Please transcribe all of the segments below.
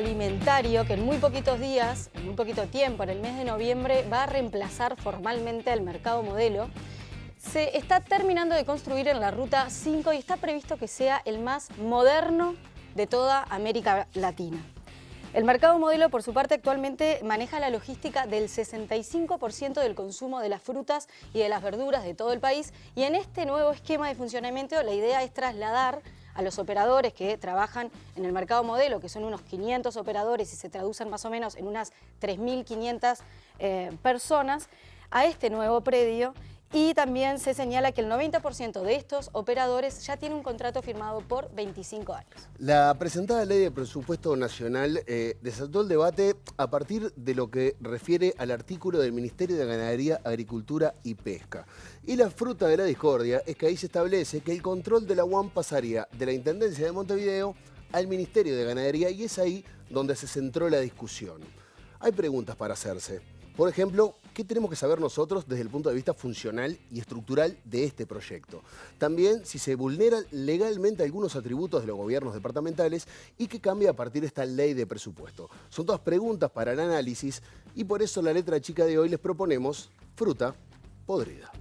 agroalimentario que en muy poquitos días, en muy poquito tiempo, en el mes de noviembre, va a reemplazar formalmente al mercado modelo. Se está terminando de construir en la Ruta 5 y está previsto que sea el más moderno de toda América Latina. El mercado modelo, por su parte, actualmente maneja la logística del 65% del consumo de las frutas y de las verduras de todo el país, y en este nuevo esquema de funcionamiento la idea es trasladar a los operadores que trabajan en el mercado modelo, que son unos 500 operadores y se traducen más o menos en unas 3.500 personas, a este nuevo predio. Y también se señala que el 90% de estos operadores ya tiene un contrato firmado por 25 años. La presentada ley de presupuesto nacional desató el debate a partir de lo que refiere al artículo del Ministerio de Ganadería, Agricultura y Pesca. Y la fruta de la discordia es que ahí se establece que el control de la UAM pasaría de la Intendencia de Montevideo al Ministerio de Ganadería, y es ahí donde se centró la discusión. Hay preguntas para hacerse. Por ejemplo, ¿qué tenemos que saber nosotros desde el punto de vista funcional y estructural de este proyecto? También si se vulneran legalmente algunos atributos de los gobiernos departamentales y qué cambia a partir de esta ley de presupuesto. Son todas preguntas para el análisis y por eso la letra chica de hoy les proponemos fruta podrida.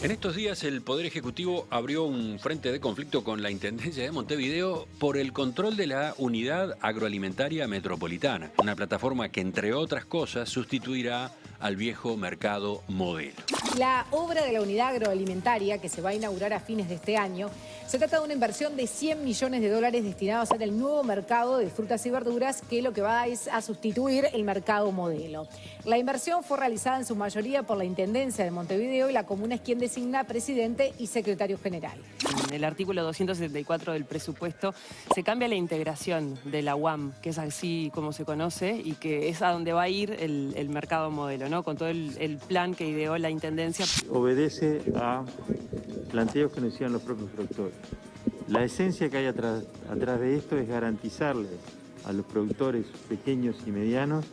En estos días el Poder Ejecutivo abrió un frente de conflicto con la Intendencia de Montevideo por el control de la Unidad Agroalimentaria Metropolitana, una plataforma que, entre otras cosas, sustituirá al viejo mercado modelo. La obra de la Unidad Agroalimentaria, que se va a inaugurar a fines de este año, se trata de una inversión de 100 millones de dólares destinado a ser el nuevo mercado de frutas y verduras, que lo que va es a sustituir el mercado modelo. La inversión fue realizada en su mayoría por la Intendencia de Montevideo y la comuna es quien designa presidente y secretario general. En el artículo 274 del presupuesto se cambia la integración de la UAM, que es así como se conoce, y que es a donde va a ir el mercado modelo, ¿no? Con todo el plan que ideó la Intendencia. Obedece a planteos que nos hicieron los propios productores. La esencia que hay atrás de esto es garantizarle a los productores pequeños y medianos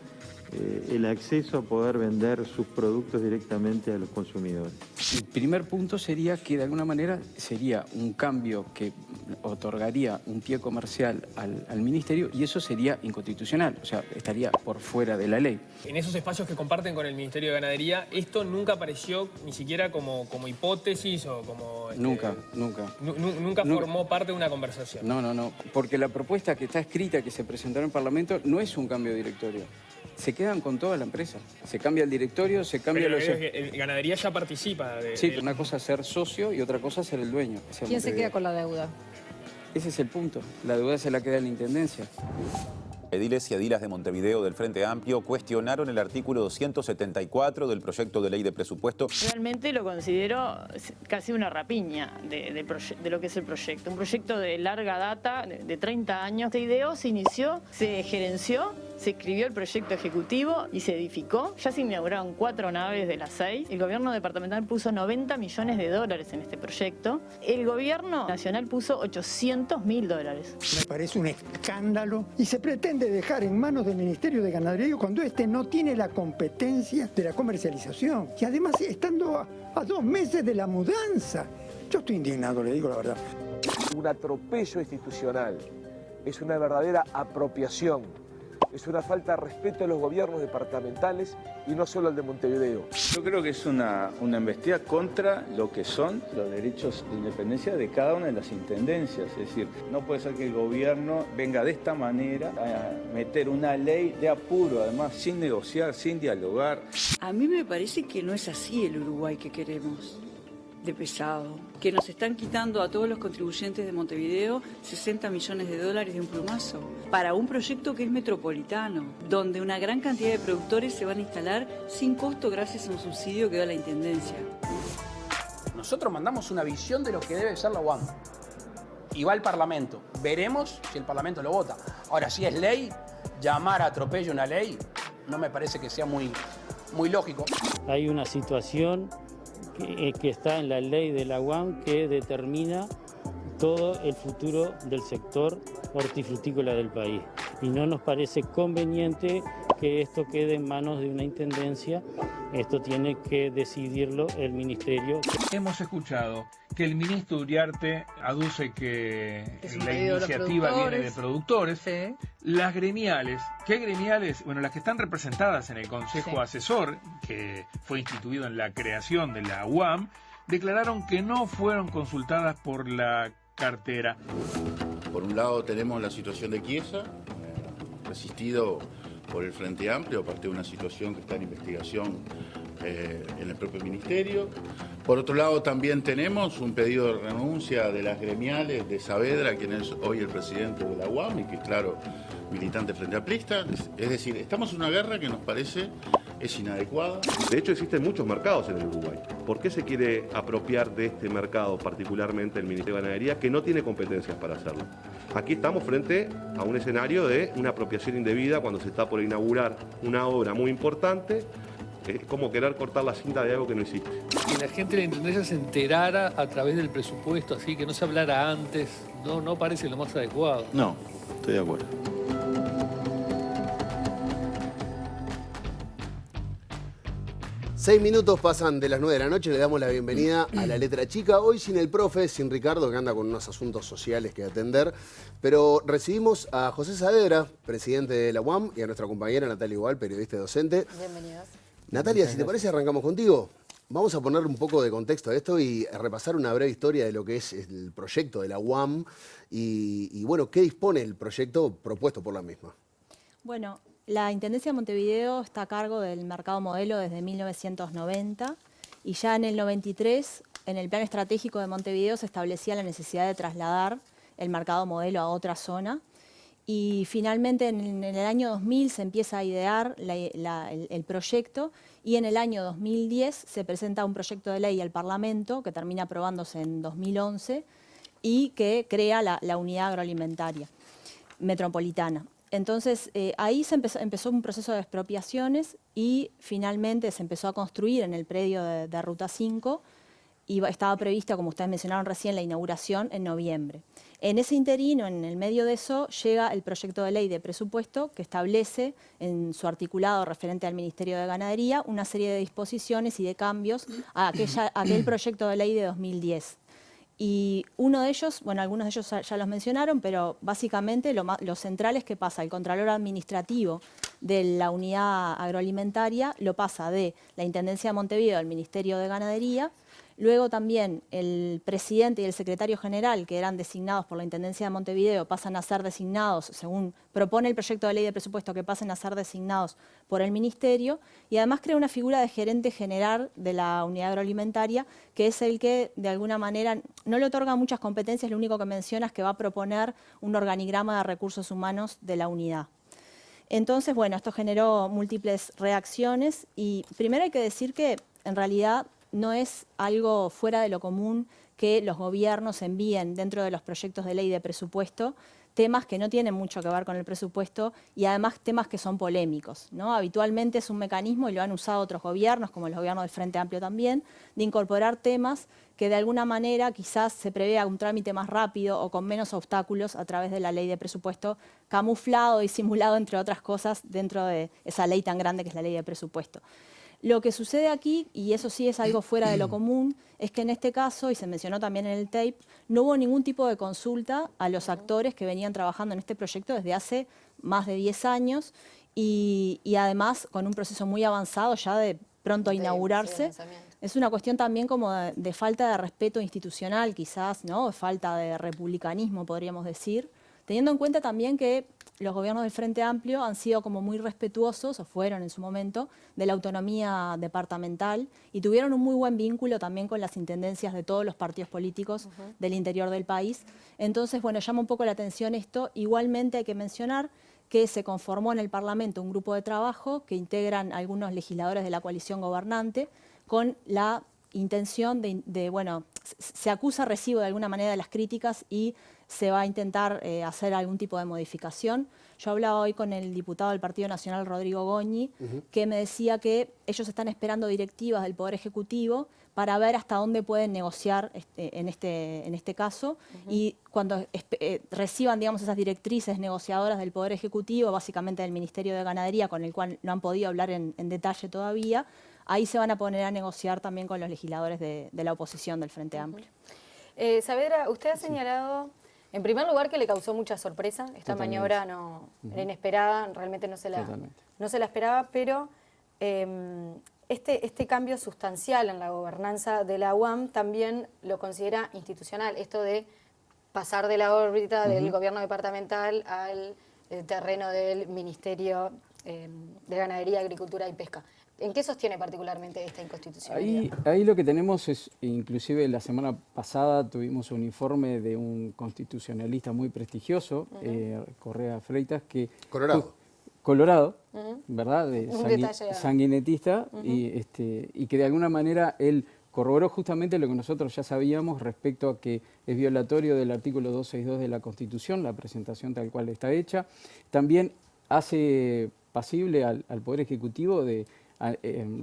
el acceso a poder vender sus productos directamente a los consumidores. El primer punto sería que de alguna manera sería un cambio que otorgaría un pie comercial al ministerio, y eso sería inconstitucional, o sea, estaría por fuera de la ley. En esos espacios que comparten con el Ministerio de Ganadería, esto nunca apareció ni siquiera como hipótesis o como... Nunca. Nunca formó parte de una conversación. No, porque la propuesta que está escrita, que se presentó en el Parlamento, no es un cambio de directorio. Se quedan con toda la empresa. Se cambia el directorio, se cambia Pero los... Ganadería ya participa Sí, una cosa es ser socio y otra cosa es ser el dueño. ¿Quién se queda con la deuda? Ese es el punto. La deuda se la queda en la Intendencia. Ediles y edilas de Montevideo del Frente Amplio cuestionaron el artículo 274 del proyecto de ley de presupuesto. Realmente lo considero casi una rapiña de lo que es el proyecto. Un proyecto de larga data, de 30 años. Esta idea se inició, se gerenció, se escribió el proyecto ejecutivo y se edificó. Ya se inauguraron 4 naves de las 6. El gobierno departamental puso 90 millones de dólares en este proyecto. El gobierno nacional puso 800.000 dólares. Me parece un escándalo y se pretende dejar en manos del Ministerio de Ganadería cuando este no tiene la competencia de la comercialización. Y además estando a 2 meses de la mudanza. Yo estoy indignado, le digo la verdad. Un atropello institucional, es una verdadera apropiación, es una falta de respeto a los gobiernos departamentales y no solo al de Montevideo. Yo creo que es una embestida contra lo que son los derechos de independencia de cada una de las intendencias. Es decir, no puede ser que el gobierno venga de esta manera a meter una ley de apuro, además sin negociar, sin dialogar. A mí me parece que no es así el Uruguay que queremos. De pesado, que nos están quitando a todos los contribuyentes de Montevideo 60 millones de dólares de un plumazo, para un proyecto que es metropolitano, donde una gran cantidad de productores se van a instalar sin costo gracias a un subsidio que da la Intendencia. Nosotros mandamos una visión de lo que debe ser la UAM. Y va al Parlamento. Veremos si el Parlamento lo vota. Ahora, si es ley, llamar a atropello una ley, no me parece que sea muy lógico. Hay una situación que está en la ley de la UAM que determina todo el futuro del sector hortifrutícola del país. Y no nos parece conveniente que esto quede en manos de una intendencia. Esto tiene que decidirlo el ministerio. Hemos escuchado que el ministro Uriarte aduce que Es un la pedido de los iniciativa viene de productores. productores. Las gremiales, ¿qué gremiales? Bueno, las que están representadas en el Consejo Asesor, que fue instituido en la creación de la UAM, declararon que no fueron consultadas por la cartera. Por un lado tenemos la situación de Chiesa, resistido por el Frente Amplio, a partir de una situación que está en investigación en el propio ministerio. Por otro lado también tenemos un pedido de renuncia de las gremiales de Saavedra, quien es hoy el presidente de la UAM y que es, claro, militante frente amplista. Es decir, estamos en una guerra que nos parece es inadecuada. De hecho, existen muchos mercados en el Uruguay. ¿Por qué se quiere apropiar de este mercado, particularmente el Ministerio de Ganadería, que no tiene competencias para hacerlo? Aquí estamos frente a un escenario de una apropiación indebida cuando se está por inaugurar una obra muy importante. Es como querer cortar la cinta de algo que no existe. Que la gente de la Intendencia se enterara a través del presupuesto, así que no se hablara antes, no parece lo más adecuado. No, estoy de acuerdo. Seis minutos pasan de las 9 de la noche, le damos la bienvenida a La Letra Chica. Hoy sin el profe, sin Ricardo, que anda con unos asuntos sociales que atender. Pero recibimos a José Saavedra, presidente de la UAM, y a nuestra compañera Natalia Igual, periodista y docente. Bienvenidos. Natalia, si te parece, arrancamos contigo. Vamos a poner un poco de contexto a esto y a repasar una breve historia de lo que es el proyecto de la UAM y bueno, qué dispone el proyecto propuesto por la misma. Bueno, la Intendencia de Montevideo está a cargo del mercado modelo desde 1990 y ya en el 93, en el plan estratégico de Montevideo, se establecía la necesidad de trasladar el mercado modelo a otra zona. Y finalmente en el año 2000 se empieza a idear el proyecto y en el año 2010 se presenta un proyecto de ley al Parlamento que termina aprobándose en 2011 y que crea la unidad agroalimentaria metropolitana. Entonces ahí se empezó un proceso de expropiaciones y finalmente se empezó a construir en el predio de Ruta 5 y estaba prevista, como ustedes mencionaron recién, la inauguración en noviembre. En ese interino, en el medio de eso, llega el proyecto de ley de presupuesto que establece en su articulado referente al Ministerio de Ganadería una serie de disposiciones y de cambios a aquel proyecto de ley de 2010. Y uno de ellos, bueno, algunos de ellos ya los mencionaron, pero básicamente lo central es que pasa el Contralor Administrativo de la Unidad Agroalimentaria, lo pasa de la Intendencia de Montevideo al Ministerio de Ganadería. Luego también el presidente y el secretario general, que eran designados por la Intendencia de Montevideo, pasan a ser designados, según propone el proyecto de ley de presupuesto, que pasen a ser designados por el Ministerio, y además crea una figura de gerente general de la unidad agroalimentaria, que es el que, de alguna manera, no le otorga muchas competencias, lo único que menciona es que va a proponer un organigrama de recursos humanos de la unidad. Entonces, bueno, esto generó múltiples reacciones, y primero hay que decir que, en realidad, no es algo fuera de lo común que los gobiernos envíen dentro de los proyectos de ley de presupuesto temas que no tienen mucho que ver con el presupuesto y además temas que son polémicos, ¿no? Habitualmente es un mecanismo, y lo han usado otros gobiernos, como los gobiernos del Frente Amplio también, de incorporar temas que de alguna manera quizás se prevea un trámite más rápido o con menos obstáculos a través de la ley de presupuesto, camuflado y simulado, entre otras cosas, dentro de esa ley tan grande que es la ley de presupuesto. Lo que sucede aquí, y eso sí es algo fuera de lo común, es que en este caso, y se mencionó también en el tape, no hubo ningún tipo de consulta a los actores que venían trabajando en este proyecto desde hace más de 10 años y además con un proceso muy avanzado ya de pronto a inaugurarse. Es una cuestión también como de falta de respeto institucional quizás, ¿no? Falta de republicanismo, podríamos decir, teniendo en cuenta también que los gobiernos del Frente Amplio han sido como muy respetuosos, o fueron en su momento, de la autonomía departamental y tuvieron un muy buen vínculo también con las intendencias de todos los partidos políticos del interior del país. Entonces, bueno, llama un poco la atención esto. Igualmente hay que mencionar que se conformó en el Parlamento un grupo de trabajo que integran algunos legisladores de la coalición gobernante con la intención de, bueno, se acusa recibo de alguna manera de las críticas y se va a intentar hacer algún tipo de modificación. Yo hablaba hoy con el diputado del Partido Nacional, Rodrigo Goñi, que me decía que ellos están esperando directivas del Poder Ejecutivo para ver hasta dónde pueden negociar en este caso. Y cuando reciban, digamos, esas directrices negociadoras del Poder Ejecutivo, básicamente del Ministerio de Ganadería, con el cual no han podido hablar en detalle todavía, ahí se van a poner a negociar también con los legisladores de la oposición del Frente Amplio. Saavedra, usted ha señalado, en primer lugar, que le causó mucha sorpresa. Esta maniobra era inesperada, realmente no se la esperaba, pero este cambio sustancial en la gobernanza de la UAM también lo considera institucional, esto de pasar de la órbita del gobierno departamental al terreno del Ministerio de Ganadería, Agricultura y Pesca. ¿En qué sostiene particularmente esta inconstitucionalidad? Ahí lo que tenemos es, inclusive la semana pasada tuvimos un informe de un constitucionalista muy prestigioso, Correa Freitas, que... Colorado, ¿verdad? Sanguinetista, y que de alguna manera él corroboró justamente lo que nosotros ya sabíamos respecto a que es violatorio del artículo 262 de la Constitución, la presentación tal cual está hecha. También hace pasible al Poder Ejecutivo de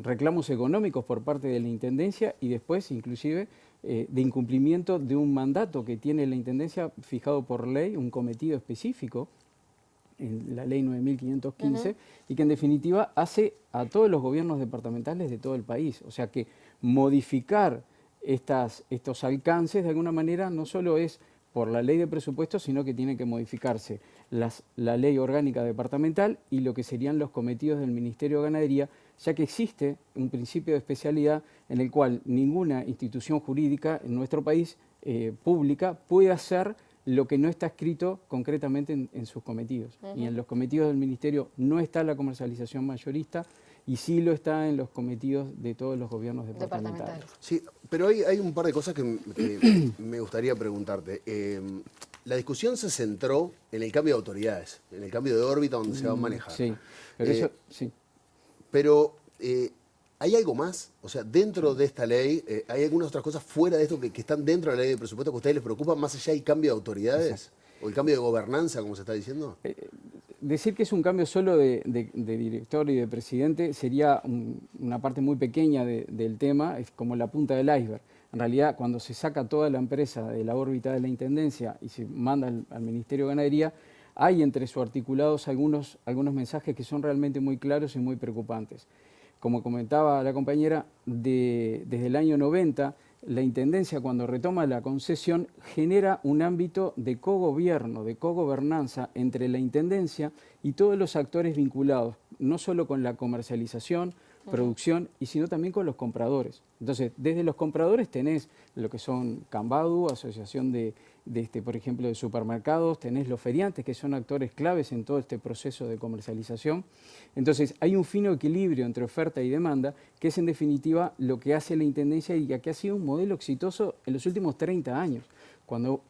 reclamos económicos por parte de la Intendencia y después inclusive de incumplimiento de un mandato que tiene la Intendencia fijado por ley, un cometido específico en la ley 9.515 y que en definitiva hace a todos los gobiernos departamentales de todo el país. O sea que modificar estos alcances de alguna manera no solo es por la ley de presupuestos, sino que tiene que modificarse la ley orgánica departamental y lo que serían los cometidos del Ministerio de Ganadería, ya que existe un principio de especialidad en el cual ninguna institución jurídica en nuestro país pública puede hacer lo que no está escrito concretamente en sus cometidos. Y en los cometidos del Ministerio no está la comercialización mayorista y sí lo está en los cometidos de todos los gobiernos departamentales. Sí, pero hay un par de cosas que me gustaría preguntarte. La discusión se centró en el cambio de autoridades, en el cambio de órbita donde se va a manejar. Sí, pero eso sí. Pero ¿hay algo más? O sea, dentro de esta ley, ¿hay algunas otras cosas fuera de esto que están dentro de la ley de presupuesto que a ustedes les preocupan más allá del cambio de autoridades? Exacto. ¿O el cambio de gobernanza, como se está diciendo? Decir que es un cambio solo de director y de presidente sería una parte muy pequeña del tema, es como la punta del iceberg. En realidad, cuando se saca toda la empresa de la órbita de la Intendencia y se manda al Ministerio de Ganadería, hay entre sus articulados algunos mensajes que son realmente muy claros y muy preocupantes. Como comentaba la compañera, desde el año 90, la Intendencia, cuando retoma la concesión, genera un ámbito de cogobierno, de cogobernanza entre la Intendencia y todos los actores vinculados, no solo con la comercialización, producción, sino también con los compradores. Entonces, desde los compradores tenés lo que son Cambadu, asociación por ejemplo, de supermercados, tenés los feriantes, que son actores claves en todo este proceso de comercialización. Entonces, hay un fino equilibrio entre oferta y demanda, que es en definitiva lo que hace la Intendencia y que ha sido un modelo exitoso en los últimos 30 años. Cuando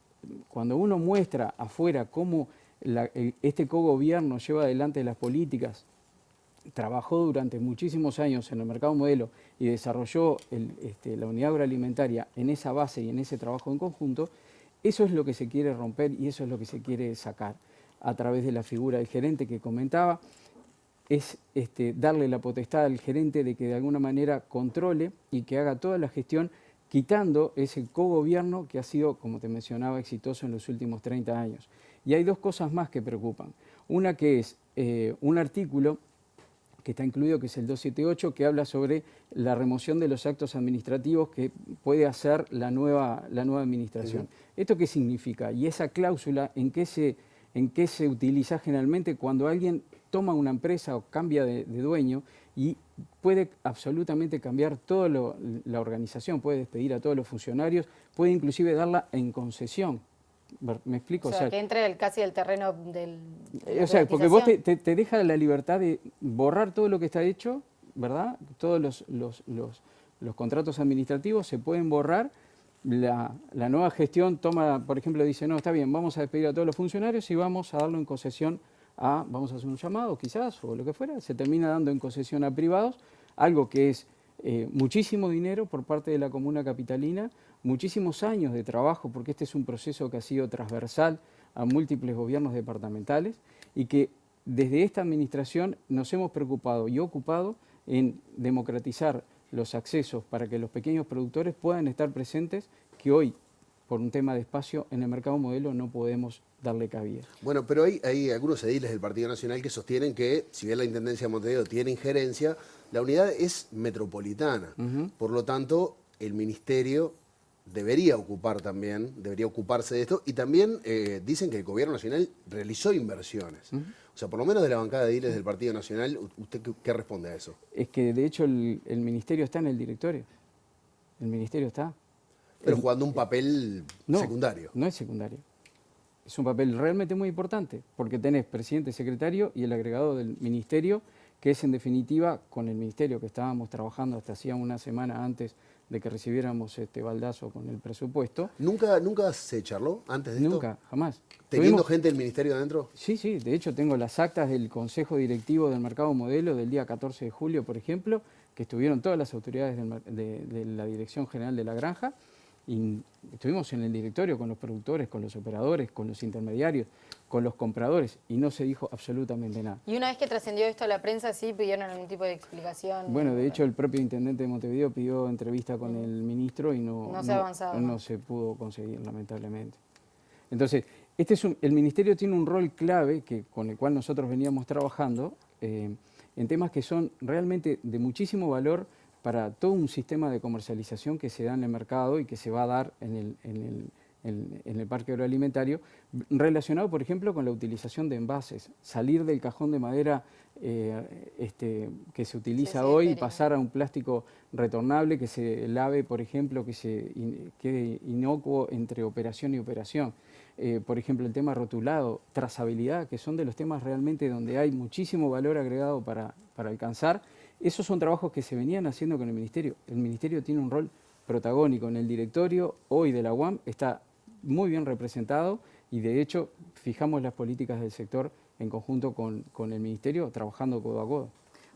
uno muestra afuera cómo este cogobierno lleva adelante las políticas, trabajó durante muchísimos años en el mercado modelo y desarrolló la unidad agroalimentaria en esa base y en ese trabajo en conjunto, eso es lo que se quiere romper y eso es lo que se quiere sacar a través de la figura del gerente que comentaba, es darle la potestad al gerente de que de alguna manera controle y que haga toda la gestión, quitando ese cogobierno que ha sido, como te mencionaba, exitoso en los últimos 30 años. Y hay dos cosas más que preocupan. Una que es un artículo que está incluido, que es el 278, que habla sobre la remoción de los actos administrativos que puede hacer la nueva administración. ¿Esto qué significa? Y esa cláusula, ¿en qué se utiliza generalmente cuando alguien toma una empresa o cambia de dueño y puede absolutamente cambiar toda la organización, puede despedir a todos los funcionarios, puede inclusive darla en concesión? ¿Me explico? O sea, que entre casi el terreno del... O sea, porque vos te deja la libertad de borrar todo lo que está hecho, ¿verdad? Todos los contratos administrativos se pueden borrar. La nueva gestión toma, por ejemplo, dice, no, está bien, vamos a despedir a todos los funcionarios y vamos a darlo en concesión vamos a hacer un llamado quizás, o lo que fuera, se termina dando en concesión a privados, algo que es muchísimo dinero por parte de la comuna capitalina, muchísimos años de trabajo, porque este es un proceso que ha sido transversal a múltiples gobiernos departamentales y que desde esta administración nos hemos preocupado y ocupado en democratizar los accesos para que los pequeños productores puedan estar presentes, que hoy, por un tema de espacio, en el mercado modelo no podemos darle cabida. Bueno, pero hay algunos ediles del Partido Nacional que sostienen que, si bien la Intendencia de Montevideo tiene injerencia, la unidad es metropolitana. Por lo tanto, el Ministerio debería ocuparse de esto, y también dicen que el Gobierno Nacional realizó inversiones. O sea, por lo menos de la bancada de ediles del Partido Nacional, ¿usted qué responde a eso? Es que, de hecho, el Ministerio está en el directorio. El Ministerio está. Pero jugando un papel secundario. No es secundario. Es un papel realmente muy importante, porque tenés presidente, secretario y el agregado del Ministerio, que es en definitiva con el Ministerio que estábamos trabajando hasta hacía una semana antes de que recibiéramos este baldazo con el presupuesto. ¿Nunca se charló antes de esto? Nunca, jamás. ¿Teniendo gente del Ministerio adentro? Sí, sí, de hecho tengo las actas del Consejo Directivo del Mercado Modelo del día 14 de julio, por ejemplo, que estuvieron todas las autoridades de la Dirección General de la Granja, y estuvimos en el directorio con los productores, con los operadores, con los intermediarios, con los compradores, y no se dijo absolutamente nada. Y una vez que trascendió esto a la prensa, ¿sí pidieron algún tipo de explicación? Bueno, de hecho el propio intendente de Montevideo pidió entrevista con el ministro y no se ha avanzado, no se pudo conseguir, lamentablemente. Entonces, el ministerio tiene un rol clave con el cual nosotros veníamos trabajando en temas que son realmente de muchísimo valor para todo un sistema de comercialización que se da en el mercado y que se va a dar en el parque agroalimentario, relacionado, por ejemplo, con la utilización de envases. Salir del cajón de madera que se utiliza hoy y pasar a un plástico retornable que se lave, por ejemplo, que se quede inocuo entre operación y operación. Por ejemplo, el tema rotulado, trazabilidad, que son de los temas realmente donde hay muchísimo valor agregado para alcanzar. Esos son trabajos que se venían haciendo con el Ministerio. El Ministerio tiene un rol protagónico en el directorio hoy de la UAM, está muy bien representado y de hecho fijamos las políticas del sector en conjunto con el Ministerio, trabajando codo a codo.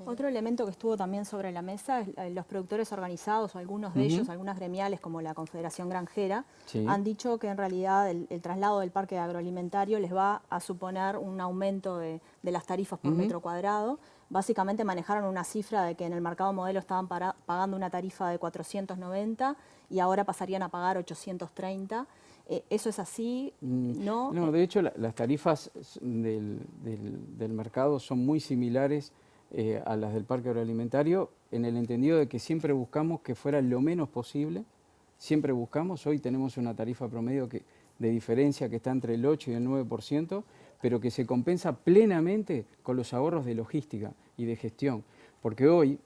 Otro elemento que estuvo también sobre la mesa es los productores organizados, o algunos de ellos, algunas gremiales como la Confederación Granjera, han dicho que en realidad el traslado del parque agroalimentario les va a suponer un aumento de las tarifas por metro cuadrado. Básicamente manejaron una cifra de que en el mercado modelo estaban pagando una tarifa de 490 y ahora pasarían a pagar 830. ¿Eso es así? ¿No? No, de hecho las tarifas del mercado son muy similares a las del parque agroalimentario, en el entendido de que siempre buscamos que fuera lo menos posible, siempre buscamos, hoy tenemos una tarifa promedio de diferencia que está entre el 8 y el 9%, pero que se compensa plenamente con los ahorros de logística y de gestión. Porque hoy,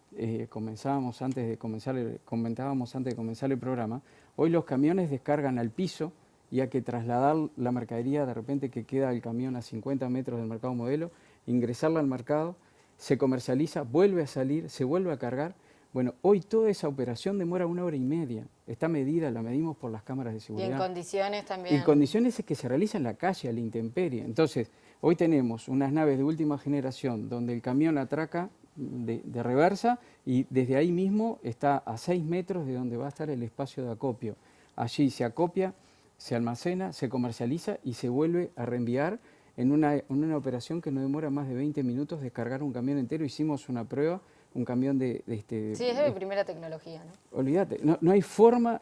comentábamos antes de comenzar el programa, hoy los camiones descargan al piso y hay que trasladar la mercadería, de repente que queda el camión a 50 metros del mercado modelo, ingresarla al mercado, se comercializa, vuelve a salir, se vuelve a cargar. Bueno, hoy toda esa operación demora 1 hora y media. Está medida, la medimos por las cámaras de seguridad. Y en condiciones también. En condiciones que se realiza en la calle, a la intemperie. Entonces, hoy tenemos unas naves de última generación donde el camión atraca de reversa y desde ahí mismo está a 6 metros de donde va a estar el espacio de acopio. Allí se acopia, se almacena, se comercializa y se vuelve a reenviar en una operación que no demora más de 20 minutos descargar un camión entero. Hicimos una prueba, un camión Sí, es de primera tecnología, ¿no? Olvídate, no hay forma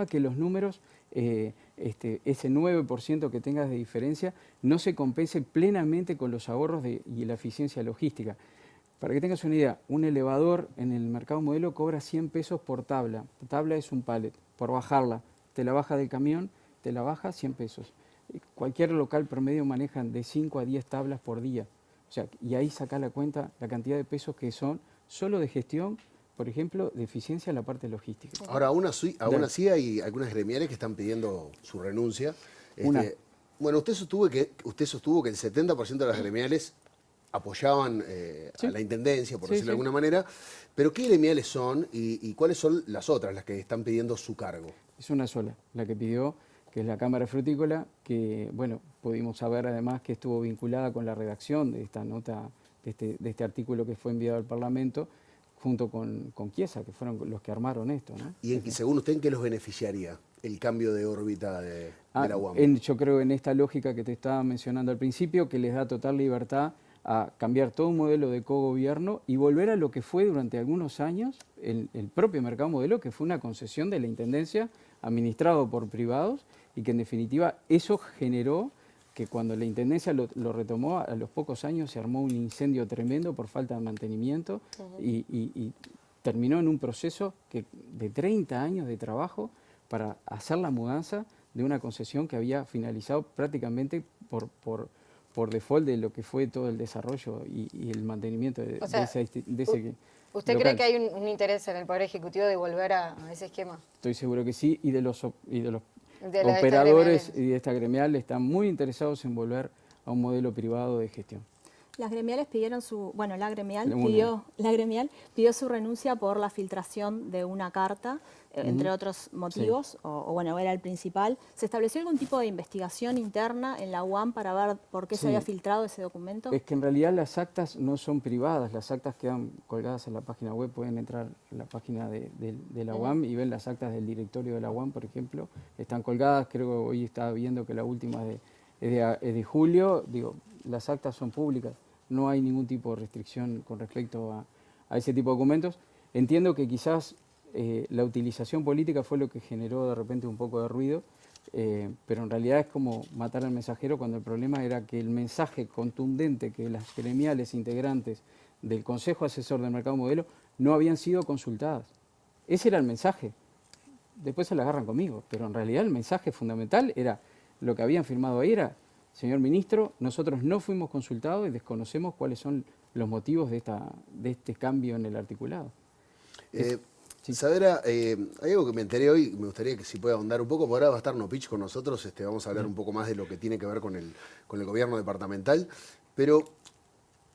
que los números, ese 9% que tengas de diferencia, no se compense plenamente con los ahorros y la eficiencia logística. Para que tengas una idea, un elevador en el mercado modelo cobra 100 pesos por tabla. Tabla es un pallet, por bajarla. Te la baja del camión, te la baja 100 pesos. Cualquier local promedio manejan de 5 a 10 tablas por día. O sea, y ahí saca la cuenta la cantidad de pesos que son solo de gestión, por ejemplo, de eficiencia en la parte logística. Ahora, aún así hay algunas gremiales que están pidiendo su renuncia. Bueno, usted sostuvo que el 70% de las gremiales apoyaban a la intendencia, por decirlo de alguna manera, pero ¿qué gremiales son y cuáles son las otras, las que están pidiendo su cargo? Es una sola, la que pidió, que es la Cámara Frutícola, que, bueno, pudimos saber además que estuvo vinculada con la redacción de esta nota, de este artículo que fue enviado al Parlamento, junto con Chiesa, que fueron los que armaron esto, ¿no? ¿Y según usted en qué los beneficiaría el cambio de órbita de la UAM? Yo creo en esta lógica que te estaba mencionando al principio, que les da total libertad a cambiar todo un modelo de cogobierno y volver a lo que fue durante algunos años el propio mercado modelo, que fue una concesión de la Intendencia administrado por privados y que en definitiva eso generó que cuando la Intendencia lo retomó, a los pocos años se armó un incendio tremendo por falta de mantenimiento y terminó en un proceso de 30 años de trabajo para hacer la mudanza de una concesión que había finalizado prácticamente por default de lo que fue todo el desarrollo y el mantenimiento de ese ¿Usted local. cree que hay un interés en el Poder Ejecutivo de volver a ese esquema? Estoy seguro que sí, y de los De operadores y de esta gremial están muy interesados en volver a un modelo privado de gestión. Las gremiales pidieron la gremial Una. pidió su renuncia por la filtración de una carta, entre otros motivos, o era el principal. ¿Se estableció algún tipo de investigación interna en la UAM para ver por qué se había filtrado ese documento? Es que en realidad las actas no son privadas, las actas quedan colgadas en la página web, pueden entrar a la página de la UAM y ven las actas del directorio de la UAM, por ejemplo, están colgadas, creo que hoy estaba viendo que la última es de julio, digo, las actas son públicas, no hay ningún tipo de restricción con respecto a ese tipo de documentos. Entiendo que quizás la utilización política fue lo que generó de repente un poco de ruido, pero en realidad es como matar al mensajero cuando el problema era que el mensaje contundente que las gremiales integrantes del Consejo Asesor del Mercado Modelo no habían sido consultadas. Ese era el mensaje. Después se la agarran conmigo, pero en realidad el mensaje fundamental era lo que habían firmado ahí era: señor ministro, nosotros no fuimos consultados y desconocemos cuáles son los motivos de este cambio en el articulado. Saavedra, hay algo que me enteré hoy, me gustaría que si pueda ahondar un poco, porque ahora va a estar Nopich con nosotros, vamos a hablar un poco más de lo que tiene que ver con el gobierno departamental, pero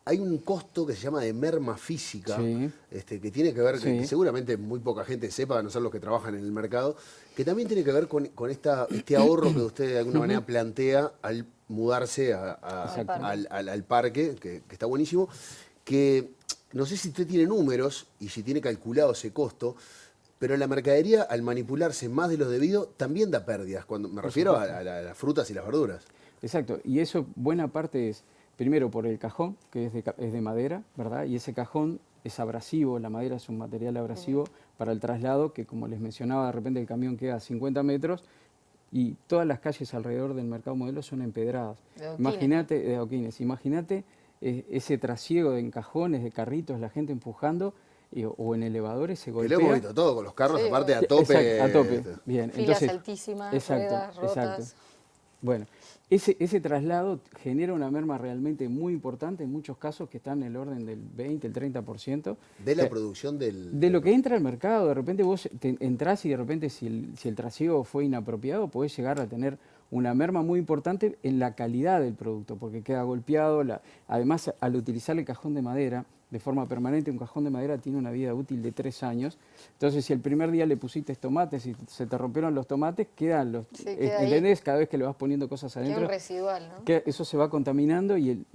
hay un costo que se llama de merma física, que tiene que ver, que seguramente muy poca gente sepa, a no ser los que trabajan en el mercado, que también tiene que ver con este ahorro que usted de alguna manera plantea al mudarse al parque, que está buenísimo, que no sé si usted tiene números y si tiene calculado ese costo, pero la mercadería, al manipularse más de lo debido, también da pérdidas, cuando me refiero a las frutas y las verduras. Exacto, y eso buena parte es, primero por el cajón, que es de madera, ¿verdad? Y ese cajón es abrasivo, la madera es un material abrasivo para el traslado, que como les mencionaba, de repente el camión queda a 50 metros y todas las calles alrededor del mercado modelo son empedradas. De adoquines. Imagínate ese trasiego de encajones, de carritos, la gente empujando o en elevadores se golpea. Que lo hemos visto todo, con los carros aparte a tope. Exacto, a tope. Bien, filas altísimas, ruedas rotas. Bueno, ese traslado genera una merma realmente muy importante, en muchos casos que están en el orden del 20, el 30%. De la producción de lo que entra al mercado. De repente vos entrás y de repente si el trasiego fue inapropiado, podés llegar a tener una merma muy importante en la calidad del producto, porque queda golpeado. Además, al utilizar el cajón de madera de forma permanente, un cajón de madera tiene una vida útil de 3 años. Entonces, si el primer día le pusiste tomates y se te rompieron los tomates, quedan los... ¿Entendés? Cada vez que le vas poniendo cosas adentro... Queda un residual, ¿no? Eso se va contaminando y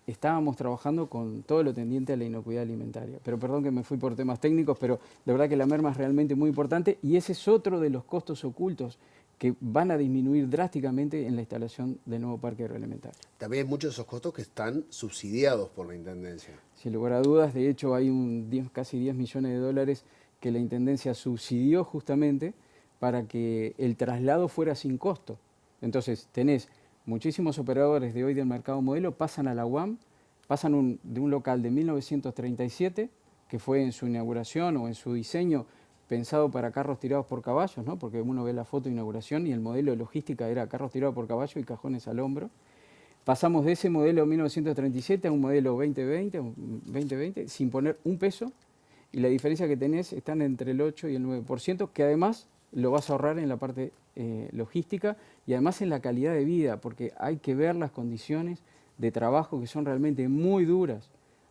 estábamos trabajando con todo lo tendiente a la inocuidad alimentaria. Pero perdón que me fui por temas técnicos, pero de verdad que la merma es realmente muy importante y ese es otro de los costos ocultos que van a disminuir drásticamente en la instalación del nuevo parque agroalimentario. También hay muchos de esos costos que están subsidiados por la Intendencia. Sin lugar a dudas, de hecho hay casi 10 millones de dólares que la Intendencia subsidió justamente para que el traslado fuera sin costo. Entonces tenés muchísimos operadores de hoy del mercado modelo, pasan a la UAM, pasan de un local de 1937, que fue en su inauguración o en su diseño pensado para carros tirados por caballos, ¿no? Porque uno ve la foto de inauguración y el modelo de logística era carros tirados por caballo y cajones al hombro. Pasamos de ese modelo 1937 a un modelo 2020 sin poner un peso y la diferencia que tenés están entre el 8 y el 9%, que además lo vas a ahorrar en la parte logística y además en la calidad de vida, porque hay que ver las condiciones de trabajo que son realmente muy duras,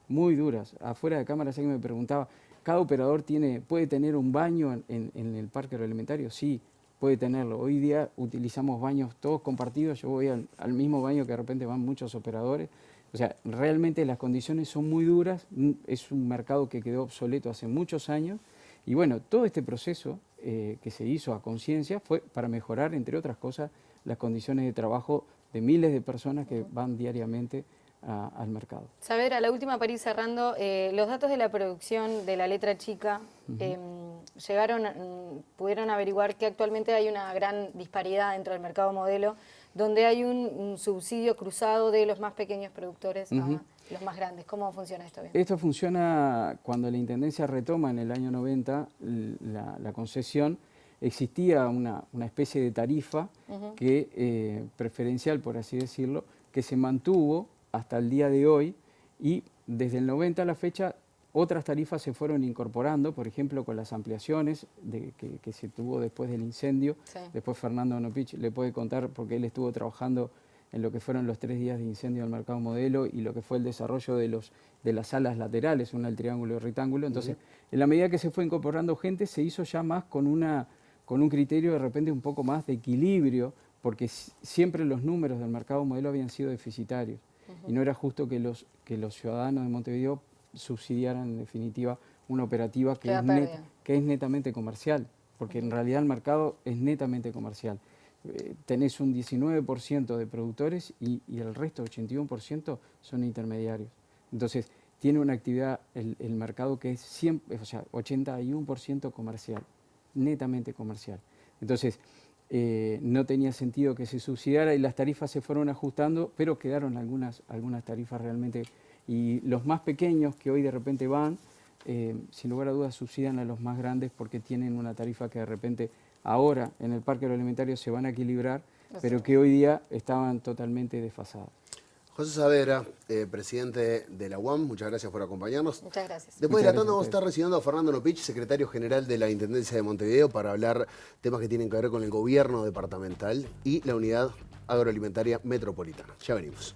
muy duras. Afuera de cámara, alguien me preguntaba, ¿cada operador puede tener un baño en el parque agroalimentario? Sí, puede tenerlo. Hoy día utilizamos baños todos compartidos, yo voy al mismo baño que de repente van muchos operadores, O sea, realmente las condiciones son muy duras, es un mercado que quedó obsoleto hace muchos años y bueno, todo este proceso que se hizo a conciencia fue para mejorar, entre otras cosas, las condiciones de trabajo de miles de personas que van diariamente al mercado. Saavedra, la última para ir cerrando, los datos de la producción de la letra chica pudieron averiguar que actualmente hay una gran disparidad dentro del mercado modelo, donde hay un subsidio cruzado de los más pequeños productores a los más grandes. ¿Cómo funciona esto? Bien. Esto funciona cuando la Intendencia retoma en el año 90 la concesión. Existía una especie de tarifa que, preferencial, por así decirlo, que se mantuvo hasta el día de hoy y desde el 90 a la fecha otras tarifas se fueron incorporando, por ejemplo con las ampliaciones que se tuvo después del incendio. Sí. Después Fernando Nopich le puede contar porque él estuvo trabajando en lo que fueron los 3 días de incendio del mercado modelo y lo que fue el desarrollo de las alas laterales, una del triángulo y el rectángulo. Entonces, en la medida que se fue incorporando gente, se hizo ya más con un criterio de repente un poco más de equilibrio, porque siempre los números del mercado modelo habían sido deficitarios. Y no era justo que los ciudadanos de Montevideo subsidiaran en definitiva una operativa que es netamente comercial, porque en realidad el mercado es netamente comercial. Tenés un 19% de productores y el resto, 81%, son intermediarios. Entonces, tiene una actividad, el mercado que es 81% comercial, netamente comercial. Entonces, no tenía sentido que se subsidiara y las tarifas se fueron ajustando, pero quedaron algunas tarifas realmente. Y los más pequeños que hoy de repente van, sin lugar a dudas subsidian a los más grandes porque tienen una tarifa que de repente ahora en el parque agroalimentario se van a equilibrar, pero que hoy día estaban totalmente desfasadas. José Saavedra, presidente de la UAM, muchas gracias por acompañarnos. Muchas gracias. Después de la tanda vamos a estar recibiendo a Fernando Nopich, secretario general de la Intendencia de Montevideo, para hablar temas que tienen que ver con el gobierno departamental y la unidad agroalimentaria metropolitana. Ya venimos.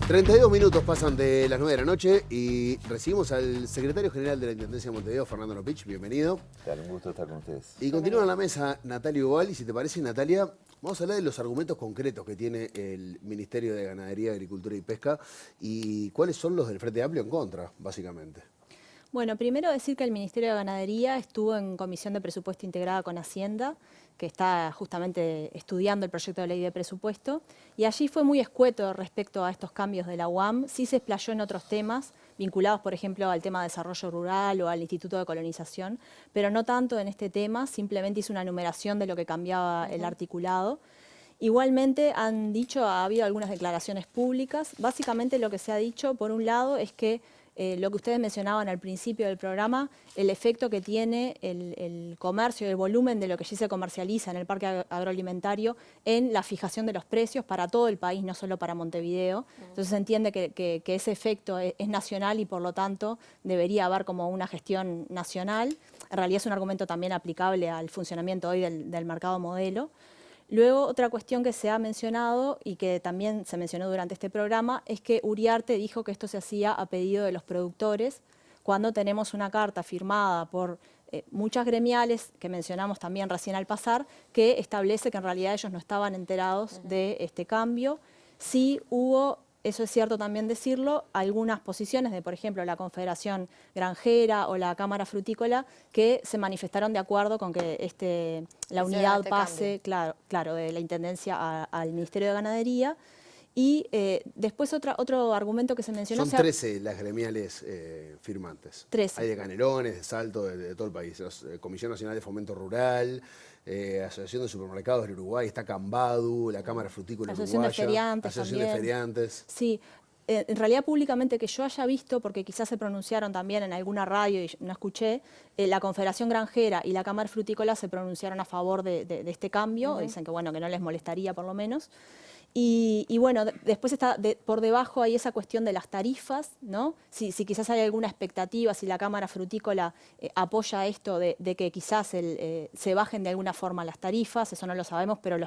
...32 minutos pasan de las 9 de la noche y recibimos al secretario general de la Intendencia de Montevideo, Fernando Nopich. Bienvenido. Un gusto estar con ustedes. Y continúa en la mesa Natalia Ubal, y si te parece, Natalia, vamos a hablar de los argumentos concretos que tiene el Ministerio de Ganadería, Agricultura y Pesca y cuáles son los del Frente Amplio en contra, básicamente. Bueno, primero decir que el Ministerio de Ganadería estuvo en Comisión de Presupuesto integrada con Hacienda, que está justamente estudiando el proyecto de ley de presupuesto, y allí fue muy escueto respecto a estos cambios de la UAM. Sí se explayó en otros temas, vinculados, por ejemplo, al tema de desarrollo rural o al Instituto de Colonización, pero no tanto en este tema, simplemente hizo una enumeración de lo que cambiaba el articulado. Igualmente ha habido algunas declaraciones públicas. Básicamente lo que se ha dicho, por un lado, es que lo que ustedes mencionaban al principio del programa, el efecto que tiene el comercio, el volumen de lo que ya se comercializa en el parque agroalimentario en la fijación de los precios para todo el país, no solo para Montevideo. Entonces se entiende que ese efecto es nacional y por lo tanto debería haber como una gestión nacional. En realidad es un argumento también aplicable al funcionamiento hoy del mercado modelo. Luego, otra cuestión que se ha mencionado y que también se mencionó durante este programa es que Uriarte dijo que esto se hacía a pedido de los productores, cuando tenemos una carta firmada por muchas gremiales, que mencionamos también recién al pasar, que establece que en realidad ellos no estaban enterados de este cambio. Sí hubo, eso es cierto también decirlo, algunas posiciones de, por ejemplo, la Confederación Granjera o la Cámara Frutícola que se manifestaron de acuerdo con que la unidad pase, claro, de la Intendencia al Ministerio de Ganadería. Y después otro argumento que se mencionó... Son 13 las gremiales firmantes. 13. Hay de Canelones, de Salto, de todo el país. Comisión Nacional de Fomento Rural, Asociación de Supermercados del Uruguay, está Cambadu, la Cámara Frutícola Uruguaya, Asociación de Feriantes. Sí, en realidad públicamente que yo haya visto, porque quizás se pronunciaron también en alguna radio y no escuché, la Confederación Granjera y la Cámara Frutícola se pronunciaron a favor de este cambio, dicen que bueno, que no les molestaría por lo menos. Y bueno, después está por debajo hay esa cuestión de las tarifas, ¿no? Si quizás hay alguna expectativa, si la Cámara Frutícola apoya esto de que quizás se bajen de alguna forma las tarifas, eso no lo sabemos, pero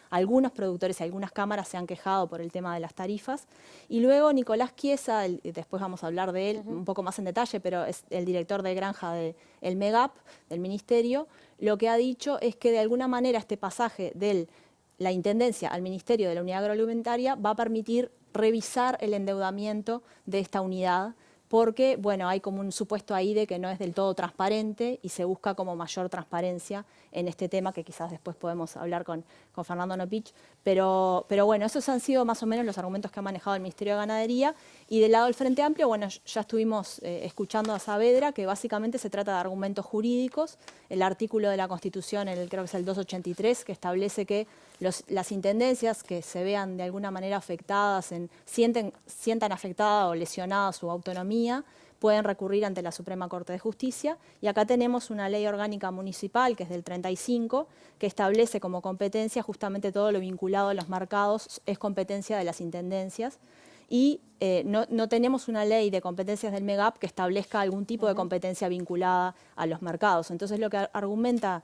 algunos productores y algunas cámaras se han quejado por el tema de las tarifas. Y luego Nicolás Chiesa, después vamos a hablar de él un poco más en detalle, pero es el director de granja del MEGAP, del Ministerio, lo que ha dicho es que de alguna manera este pasaje de la Intendencia al Ministerio de la Unidad Agroalimentaria va a permitir revisar el endeudamiento de esta unidad, porque bueno, hay como un supuesto ahí de que no es del todo transparente y se busca como mayor transparencia en este tema, que quizás después podemos hablar con Fernando Nopich. Pero bueno, esos han sido más o menos los argumentos que ha manejado el Ministerio de Ganadería. Y del lado del Frente Amplio, bueno, ya estuvimos escuchando a Saavedra, que básicamente se trata de argumentos jurídicos. El artículo de la Constitución, creo que es el 283, que establece que las intendencias que se vean de alguna manera afectadas, sientan afectada o lesionada su autonomía, pueden recurrir ante la Suprema Corte de Justicia. Y acá tenemos una ley orgánica municipal, que es del 35, que establece como competencia justamente todo lo vinculado a los mercados, es competencia de las intendencias. Y no tenemos una ley de competencias del MEGAP que establezca algún tipo de competencia vinculada a los mercados. Entonces lo que argumenta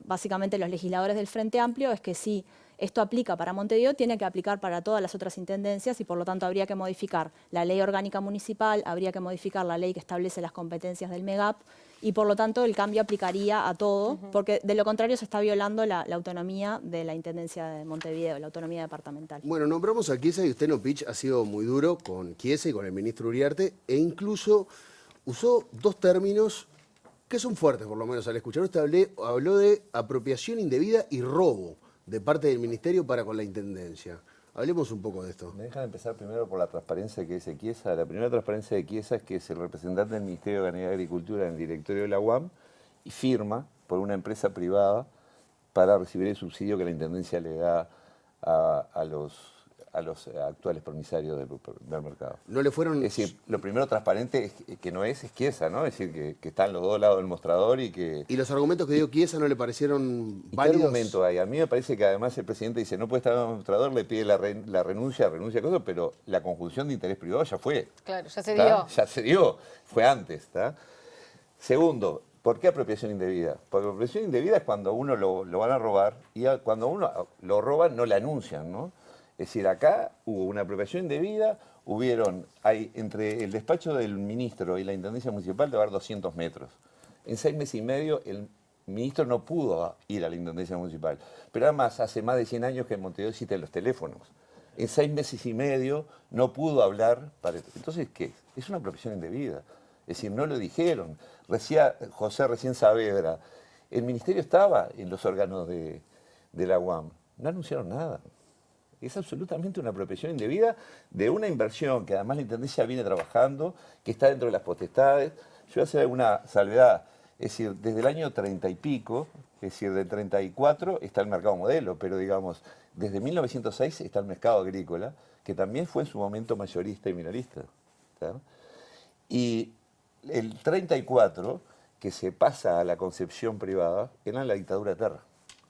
básicamente los legisladores del Frente Amplio es que si esto aplica para Montevideo, tiene que aplicar para todas las otras intendencias y por lo tanto habría que modificar la ley orgánica municipal, habría que modificar la ley que establece las competencias del MEGAP y por lo tanto el cambio aplicaría a todo, porque de lo contrario se está violando la autonomía de la Intendencia de Montevideo, la autonomía departamental. Bueno, nombramos a Chiesa y usted, Nopich, ha sido muy duro con Chiesa y con el ministro Uriarte e incluso usó dos términos que son fuertes, por lo menos al escuchar. Usted habló de apropiación indebida y robo de parte del Ministerio para con la Intendencia. Hablemos un poco de esto. Me dejan empezar primero por la transparencia que dice Chiesa. La primera transparencia de Chiesa es que es el representante del Ministerio de Ganadería y Agricultura en el directorio de la UAM y firma por una empresa privada para recibir el subsidio que la Intendencia le da a los actuales permisarios del mercado. No le fueron... Es decir, lo primero transparente que no es Chiesa, ¿no? Es decir, que están los dos lados del mostrador y que... ¿Y los argumentos que dio Chiesa no le parecieron válidos? ¿Qué argumento hay? A mí me parece que además el presidente dice, no puede estar en el mostrador, le pide la renuncia a cosas, pero la conjunción de interés privado ya fue. Claro, ya se dio. Ya se dio, fue antes. ¿Tá? Segundo, ¿por qué apropiación indebida? Porque apropiación indebida es cuando uno lo van a robar y cuando uno lo roban no le anuncian, ¿no? Es decir, acá hubo una apropiación indebida, hay entre el despacho del ministro y la Intendencia Municipal debe haber 200 metros. En 6 meses y medio el ministro no pudo ir a la Intendencia Municipal. Pero además hace más de 100 años que en Montevideo existen los teléfonos. En 6 meses y medio no pudo hablar. Entonces, ¿qué? Es una apropiación indebida. Es decir, no lo dijeron. Recién Saavedra, el ministerio estaba en los órganos de la UAM. No anunciaron nada. Es absolutamente una apropiación indebida de una inversión que además la Intendencia viene trabajando, que está dentro de las potestades. Yo voy a hacer alguna salvedad. Es decir, desde el año 30 y pico, es decir, del 34 está el mercado modelo, pero digamos, desde 1906 está el mercado agrícola, que también fue en su momento mayorista y minorista. ¿Tá? Y el 34, que se pasa a la concepción privada, era la dictadura de Terra.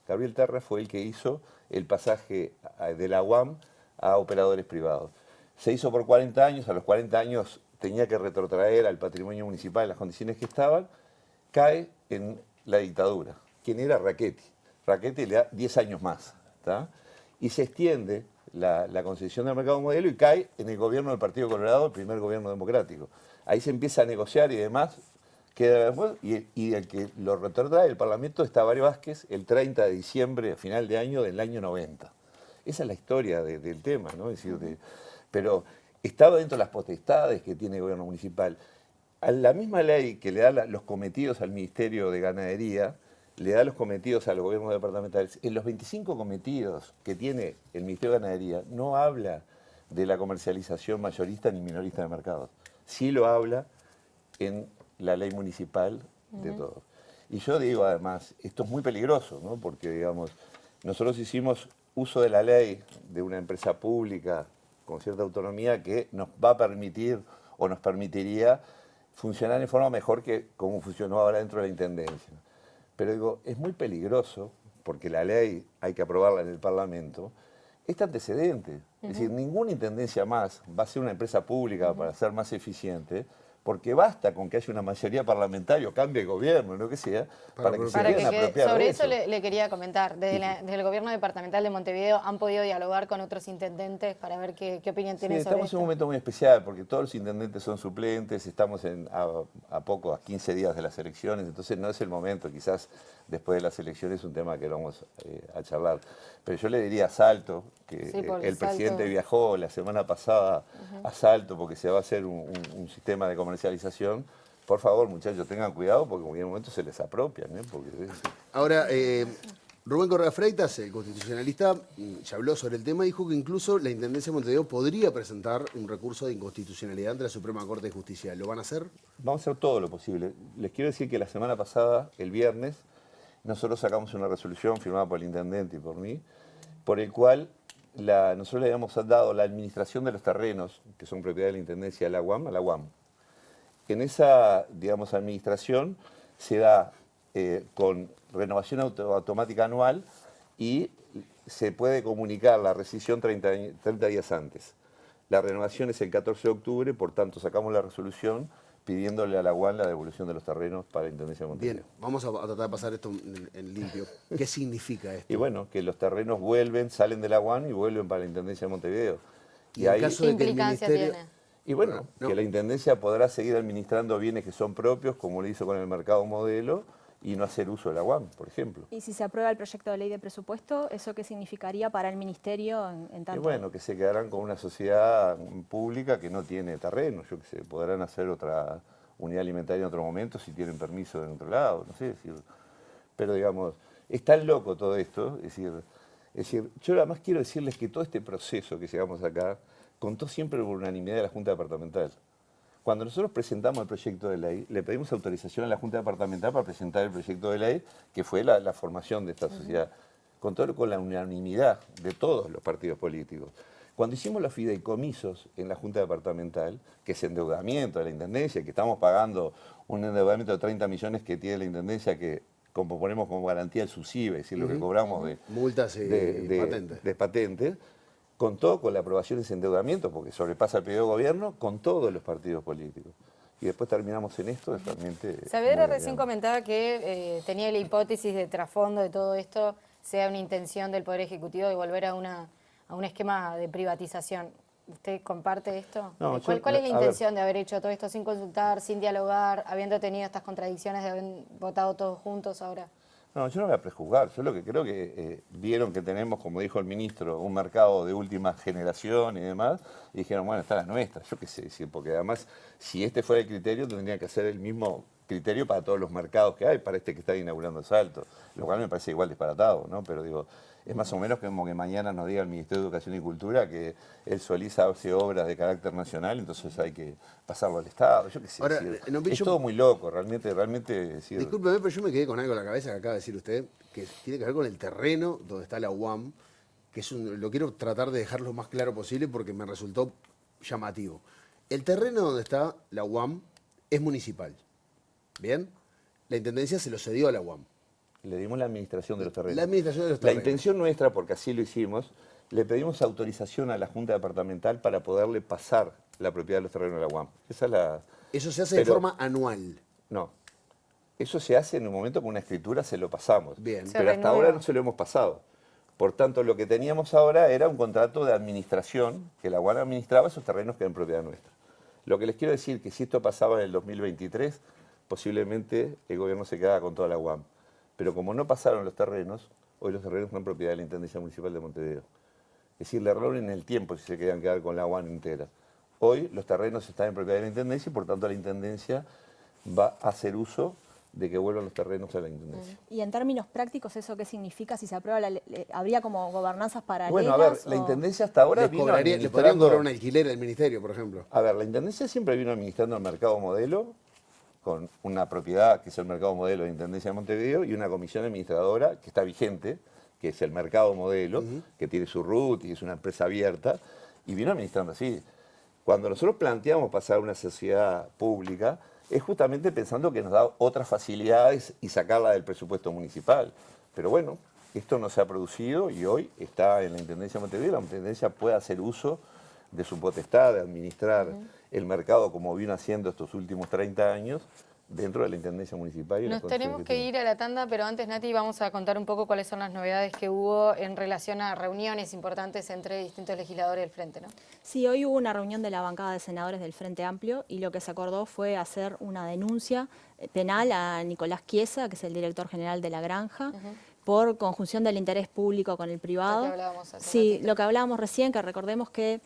Gabriel Terra fue el que hizo el pasaje de la UAM a operadores privados. Se hizo por 40 años, a los 40 años tenía que retrotraer al patrimonio municipal en las condiciones que estaban, cae en la dictadura. ¿Quién era? Rachetti. Rachetti le da 10 años más. ¿Tá? Y se extiende la concesión del mercado modelo y cae en el gobierno del Partido Colorado, el primer gobierno democrático. Ahí se empieza a negociar y demás, queda después, y el que lo retrotrae el Parlamento es Tabaré Vázquez el 30 de diciembre, a final de año del año 90. Esa es la historia del tema, ¿no? Es decir, pero estaba dentro de las potestades que tiene el gobierno municipal. A la misma ley que le da los cometidos al Ministerio de Ganadería, le da los cometidos a los gobiernos departamentales. En los 25 cometidos que tiene el Ministerio de Ganadería no habla de la comercialización mayorista ni minorista de mercados. Sí lo habla en la ley municipal de todo. Y yo digo además, esto es muy peligroso, ¿no? Porque digamos, nosotros hicimos uso de la ley de una empresa pública con cierta autonomía que nos va a permitir o nos permitiría funcionar en forma mejor que como funcionó ahora dentro de la Intendencia. Pero digo, es muy peligroso, porque la ley hay que aprobarla en el Parlamento, este antecedente. Es decir, ninguna intendencia más va a ser una empresa pública para ser más eficiente, porque basta con que haya una mayoría parlamentaria o cambie de gobierno, lo que sea, para que se quieran apropiar sobre de eso le quería comentar. Desde el gobierno departamental de Montevideo han podido dialogar con otros intendentes para ver qué opinión tienen sobre estamos esto. en un momento muy especial porque todos los intendentes son suplentes, estamos a 15 días de las elecciones, entonces no es el momento, quizás después de las elecciones es un tema que vamos a charlar. Pero yo le diría a Salto, que el presidente viajó la semana pasada a Salto porque se va a hacer un sistema de comercialización. Por favor, muchachos, tengan cuidado porque en cualquier momento se les apropian. Ahora, Rubén Correa Freitas, el constitucionalista, ya habló sobre el tema y dijo que incluso la Intendencia de Montevideo podría presentar un recurso de inconstitucionalidad ante la Suprema Corte de Justicia. ¿Lo van a hacer? Vamos a hacer todo lo posible. Les quiero decir que la semana pasada, el viernes, nosotros sacamos una resolución firmada por el intendente y por mí, por el cual nosotros le habíamos dado la administración de los terrenos, que son propiedad de la Intendencia de la UAM, a la UAM. En esa, digamos, administración se da con renovación automática anual y se puede comunicar la rescisión 30 días antes. La renovación es el 14 de octubre, por tanto sacamos la resolución pidiéndole a la UAM la devolución de los terrenos para la Intendencia de Montevideo. Bien, vamos a tratar de pasar esto en limpio. ¿Qué significa esto? Y bueno, que los terrenos salen de la UAM y vuelven para la Intendencia de Montevideo. ¿Y en caso de que el ministerio... Y bueno, que la Intendencia podrá seguir administrando bienes que son propios, como lo hizo con el mercado modelo, y no hacer uso de la UAM, por ejemplo. Y si se aprueba el proyecto de ley de presupuesto, ¿eso qué significaría para el ministerio en tanto? Y bueno, que se quedarán con una sociedad pública que no tiene terreno, yo qué sé, podrán hacer otra unidad alimentaria en otro momento si tienen permiso de otro lado, no sé, decir, pero digamos, es tan loco todo esto, es decir, yo además quiero decirles que todo este proceso que llegamos acá contó siempre por unanimidad de la Junta Departamental. Cuando nosotros presentamos el proyecto de ley, le pedimos autorización a la Junta Departamental para presentar el proyecto de ley, que fue la formación de esta sociedad, con la unanimidad de todos los partidos políticos. Cuando hicimos los fideicomisos en la Junta Departamental, que es endeudamiento de la Intendencia, que estamos pagando un endeudamiento de 30 millones que tiene la Intendencia, que como ponemos como garantía el SUSIBE, es decir, lo que cobramos de multas de patentes, contó con la aprobación de ese endeudamiento, porque sobrepasa el periodo de gobierno, con todos los partidos políticos. Y después terminamos en esto, es realmente... Saavedra recién comentaba que tenía la hipótesis de trasfondo de todo esto, sea una intención del Poder Ejecutivo de volver a un esquema de privatización. ¿Usted comparte esto? No, ¿Cuál es la intención de haber hecho todo esto sin consultar, sin dialogar, habiendo tenido estas contradicciones de haber votado todos juntos ahora? No, yo no voy a prejuzgar. Yo lo que creo que vieron que tenemos, como dijo el ministro, un mercado de última generación y demás, y dijeron, bueno, está la nuestra. Yo qué sé decir, porque además, si este fuera el criterio, tendría que hacer el mismo criterio para todos los mercados que hay, para este que está inaugurando Salto, lo cual me parece igual disparatado, ¿no? Pero digo, es más o menos como que mañana nos diga el Ministerio de Educación y Cultura que él sueliza hacer obras de carácter nacional, entonces hay que pasarlo al Estado. Yo qué sé. Ahora, es todo muy loco, realmente. Discúlpeme, pero yo me quedé con algo en la cabeza que acaba de decir usted, que tiene que ver con el terreno donde está la UAM, que lo quiero tratar de dejar lo más claro posible porque me resultó llamativo. El terreno donde está la UAM es municipal, ¿bien? La Intendencia se lo cedió a la UAM. Le dimos la administración de los terrenos. La administración de los terrenos. La intención nuestra, porque así lo hicimos, le pedimos autorización a la Junta Departamental para poderle pasar la propiedad de los terrenos a la UAM. Esa es la... Eso se hace de forma anual. No. Eso se hace en un momento con una escritura, se lo pasamos. Bien. Pero hasta ahora no se lo hemos pasado. Por tanto, lo que teníamos ahora era un contrato de administración, que la UAM administraba esos terrenos que eran propiedad nuestra. Lo que les quiero decir es que si esto pasaba en el 2023, posiblemente el gobierno se quedaba con toda la UAM. Pero como no pasaron los terrenos, hoy los terrenos son propiedad de la Intendencia Municipal de Montevideo. Es decir, le error en el tiempo si se quedan quedar con la UAM entera. Hoy los terrenos están en propiedad de la Intendencia y por tanto la Intendencia va a hacer uso de que vuelvan los terrenos a la Intendencia. Y en términos prácticos, ¿eso qué significa? Si se aprueba la ley, ¿habría como gobernanzas paralelas? Bueno, a ver, la Intendencia hasta ahora le podrían cobrar un alquiler al Ministerio, por ejemplo. A ver, la Intendencia siempre vino administrando el mercado modelo, con una propiedad que es el mercado modelo de Intendencia de Montevideo y una comisión administradora que está vigente, que es el mercado modelo, que tiene su RUT y es una empresa abierta, y vino administrando así. Cuando nosotros planteamos pasar a una sociedad pública, es justamente pensando que nos da otras facilidades y sacarla del presupuesto municipal. Pero bueno, esto no se ha producido y hoy está en la Intendencia de Montevideo. La Intendencia puede hacer uso de su potestad de administrar el mercado como vino haciendo estos últimos 30 años dentro de la Intendencia Municipal. Y Nos tenemos que ir a la tanda, pero antes, Nati, vamos a contar un poco cuáles son las novedades que hubo en relación a reuniones importantes entre distintos legisladores del Frente, ¿no? Sí, hoy hubo una reunión de la bancada de senadores del Frente Amplio y lo que se acordó fue hacer una denuncia penal a Nicolás Chiesa, que es el director general de La Granja, por conjunción del interés público con el privado. Lo que hablábamos hace Sí, ratito. lo que hablábamos recién, que recordemos que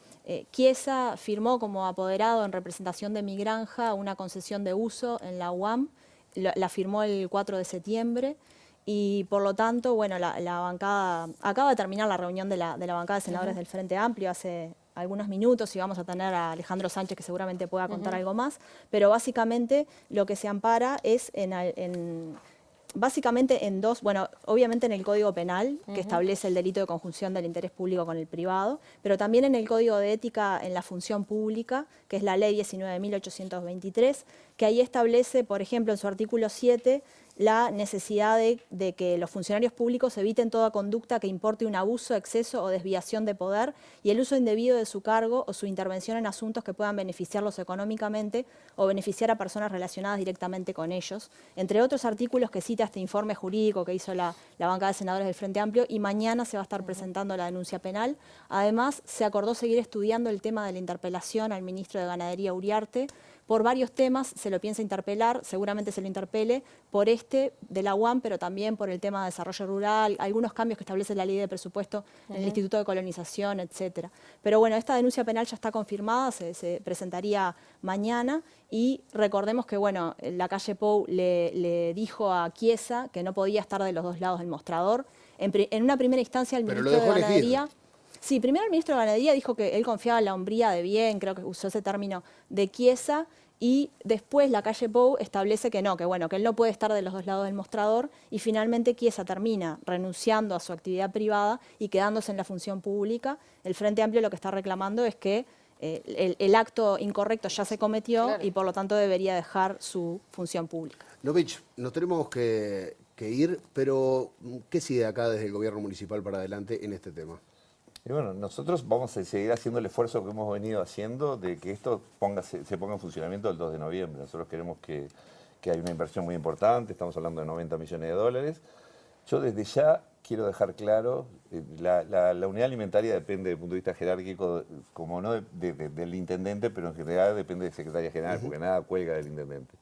Chiesa firmó como apoderado en representación de Mi Granja una concesión de uso en la UAM, la firmó el 4 de septiembre y por lo tanto, bueno, la bancada, acaba de terminar la reunión de la bancada de senadores del Frente Amplio hace algunos minutos y vamos a tener a Alejandro Sánchez que seguramente pueda contar algo más, pero básicamente lo que se ampara es básicamente en dos, bueno, obviamente en el Código Penal, que establece el delito de conjunción del interés público con el privado, pero también en el Código de Ética en la Función Pública, que es la Ley 19.823, que ahí establece, por ejemplo, en su artículo 7, la necesidad de que los funcionarios públicos eviten toda conducta que importe un abuso, exceso o desviación de poder y el uso indebido de su cargo o su intervención en asuntos que puedan beneficiarlos económicamente o beneficiar a personas relacionadas directamente con ellos. Entre otros artículos que cita este informe jurídico que hizo la bancada de senadores del Frente Amplio y mañana se va a estar presentando la denuncia penal. Además, se acordó seguir estudiando el tema de la interpelación al ministro de Ganadería, Uriarte. Por varios temas se lo piensa interpelar, seguramente se lo interpele, por este de la UAM, pero también por el tema de desarrollo rural, algunos cambios que establece la ley de presupuesto en el Instituto de Colonización, etcétera. Pero bueno, esta denuncia penal ya está confirmada, se presentaría mañana y recordemos que bueno, la calle Pou le dijo a Chiesa que no podía estar de los dos lados del mostrador. En una primera instancia el ministro de Ganadería... Sí, primero el ministro de Ganadería dijo que él confiaba en la hombría de bien, creo que usó ese término, de Chiesa, y después la calle Pou establece que no, que bueno, que él no puede estar de los dos lados del mostrador, y finalmente Chiesa termina renunciando a su actividad privada y quedándose en la función pública. El Frente Amplio lo que está reclamando es que el acto incorrecto ya se cometió y por lo tanto debería dejar su función pública. Novich, nos tenemos que ir, pero ¿qué sigue acá desde el gobierno municipal para adelante en este tema? Y bueno, nosotros vamos a seguir haciendo el esfuerzo que hemos venido haciendo de que esto se ponga en funcionamiento el 2 de noviembre. Nosotros queremos que hay una inversión muy importante, estamos hablando de 90 millones de dólares. Yo desde ya quiero dejar claro, la unidad alimentaria depende desde el punto de vista jerárquico, como no del intendente, pero en general depende del secretario general, porque nada cuelga del intendente.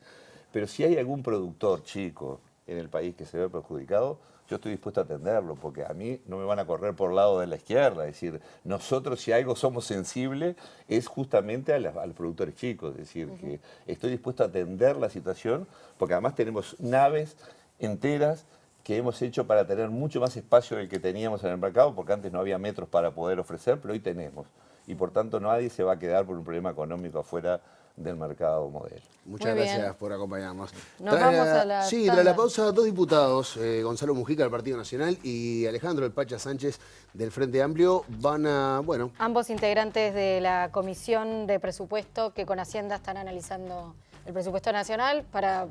Pero si hay algún productor chico en el país que se ve perjudicado, yo estoy dispuesto a atenderlo, porque a mí no me van a correr por el lado de la izquierda. Es decir, nosotros si algo somos sensibles es justamente a los productores chicos. Es decir, que estoy dispuesto a atender la situación, porque además tenemos naves enteras que hemos hecho para tener mucho más espacio del que teníamos en el mercado, porque antes no había metros para poder ofrecer, pero hoy tenemos. Y por tanto nadie se va a quedar por un problema económico afuera del mercado modelo. Muchas gracias por acompañarnos. Nos vamos a la tras la pausa, dos diputados, Gonzalo Mujica del Partido Nacional y Alejandro El Pacha Sánchez del Frente Amplio, van a, bueno... Ambos integrantes de la Comisión de Presupuesto que con Hacienda están analizando el presupuesto nacional para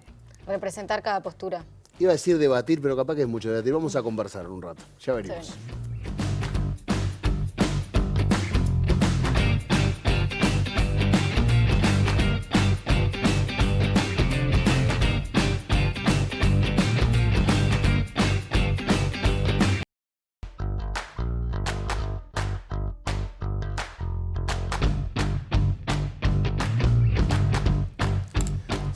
representar cada postura. Iba a decir debatir, pero capaz que es mucho debatir. Vamos a conversar un rato. Ya venimos. Sí.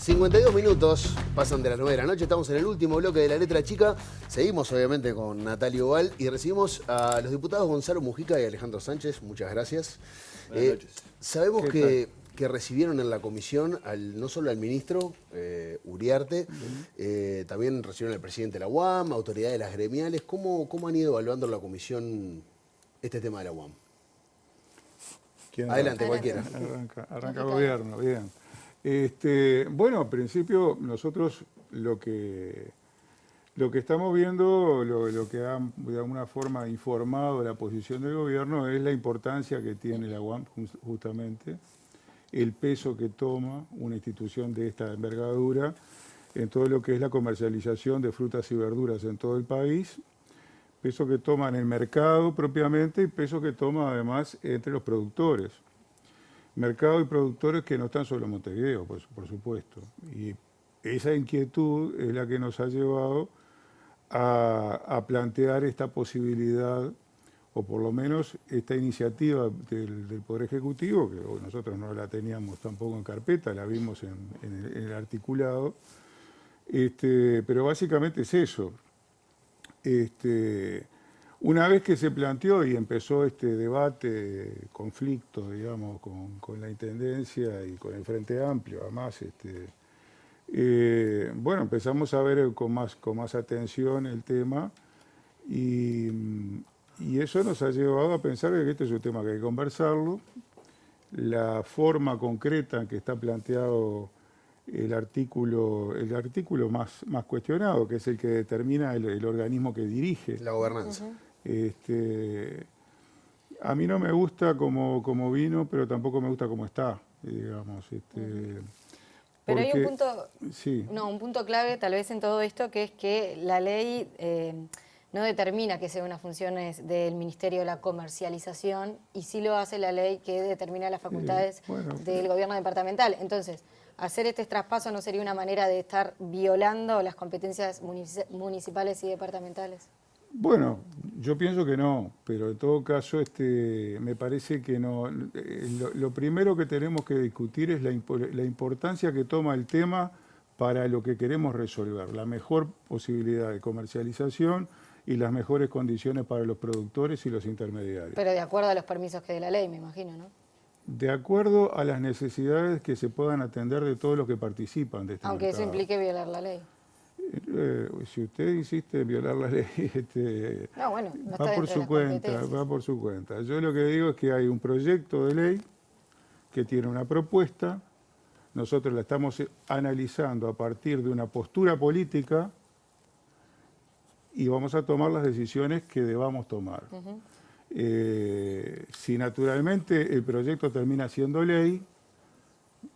52 minutos pasan de las 9 de la noche, estamos en el último bloque de La Letra Chica. Seguimos obviamente con Natalia Oval y recibimos a los diputados Gonzalo Mujica y Alejandro Sánchez. Muchas gracias. Buenas noches. Sabemos que recibieron en la comisión no solo al ministro Uriarte, también recibieron al presidente de la UAM, autoridades de las gremiales. ¿Cómo han ido evaluando en la comisión este tema de la UAM? Adelante, cualquiera. Arranca gobierno, bien. Bueno, en principio nosotros lo que estamos viendo, lo que ha de alguna forma informado la posición del gobierno es la importancia que tiene la UAM justamente, el peso que toma una institución de esta envergadura en todo lo que es la comercialización de frutas y verduras en todo el país, peso que toma en el mercado propiamente y peso que toma además entre los productores. Mercado y productores que no están solo en Montevideo, por supuesto. Y esa inquietud es la que nos ha llevado a plantear esta posibilidad, o por lo menos esta iniciativa del Poder Ejecutivo, que nosotros no la teníamos tampoco en carpeta, la vimos en el articulado, pero básicamente es eso. Una vez que se planteó y empezó este debate, conflicto, digamos, con la Intendencia y con el Frente Amplio, además, bueno, empezamos a ver con más atención el tema y eso nos ha llevado a pensar que este es un tema que hay que conversarlo. La forma concreta en que está planteado el artículo más cuestionado, que es el que determina el organismo que dirige. La gobernanza. Uh-huh. A mí no me gusta como vino, pero tampoco me gusta como está, digamos. Pero hay un punto, sí. un punto clave tal vez en todo esto, que es que la ley no determina que sea unas funciones del Ministerio de la Comercialización y sí lo hace la ley que determina las facultades del gobierno departamental. Entonces, hacer este traspaso no sería una manera de estar violando las competencias municipales y departamentales. Bueno, yo pienso que no, pero en todo caso me parece que no. Lo primero que tenemos que discutir es la importancia que toma el tema para lo que queremos resolver, la mejor posibilidad de comercialización y las mejores condiciones para los productores y los intermediarios. Pero de acuerdo a los permisos que dé la ley, me imagino, ¿no? De acuerdo a las necesidades que se puedan atender de todos los que participan de este Aunque mercado. eso implique violar la ley. Si usted insiste en violar la ley, no, bueno, no está va por su cuenta, va por su cuenta. Yo lo que digo es que hay un proyecto de ley que tiene una propuesta, nosotros la estamos analizando a partir de una postura política y vamos a tomar las decisiones que debamos tomar. Uh-huh. Si naturalmente el proyecto termina siendo ley,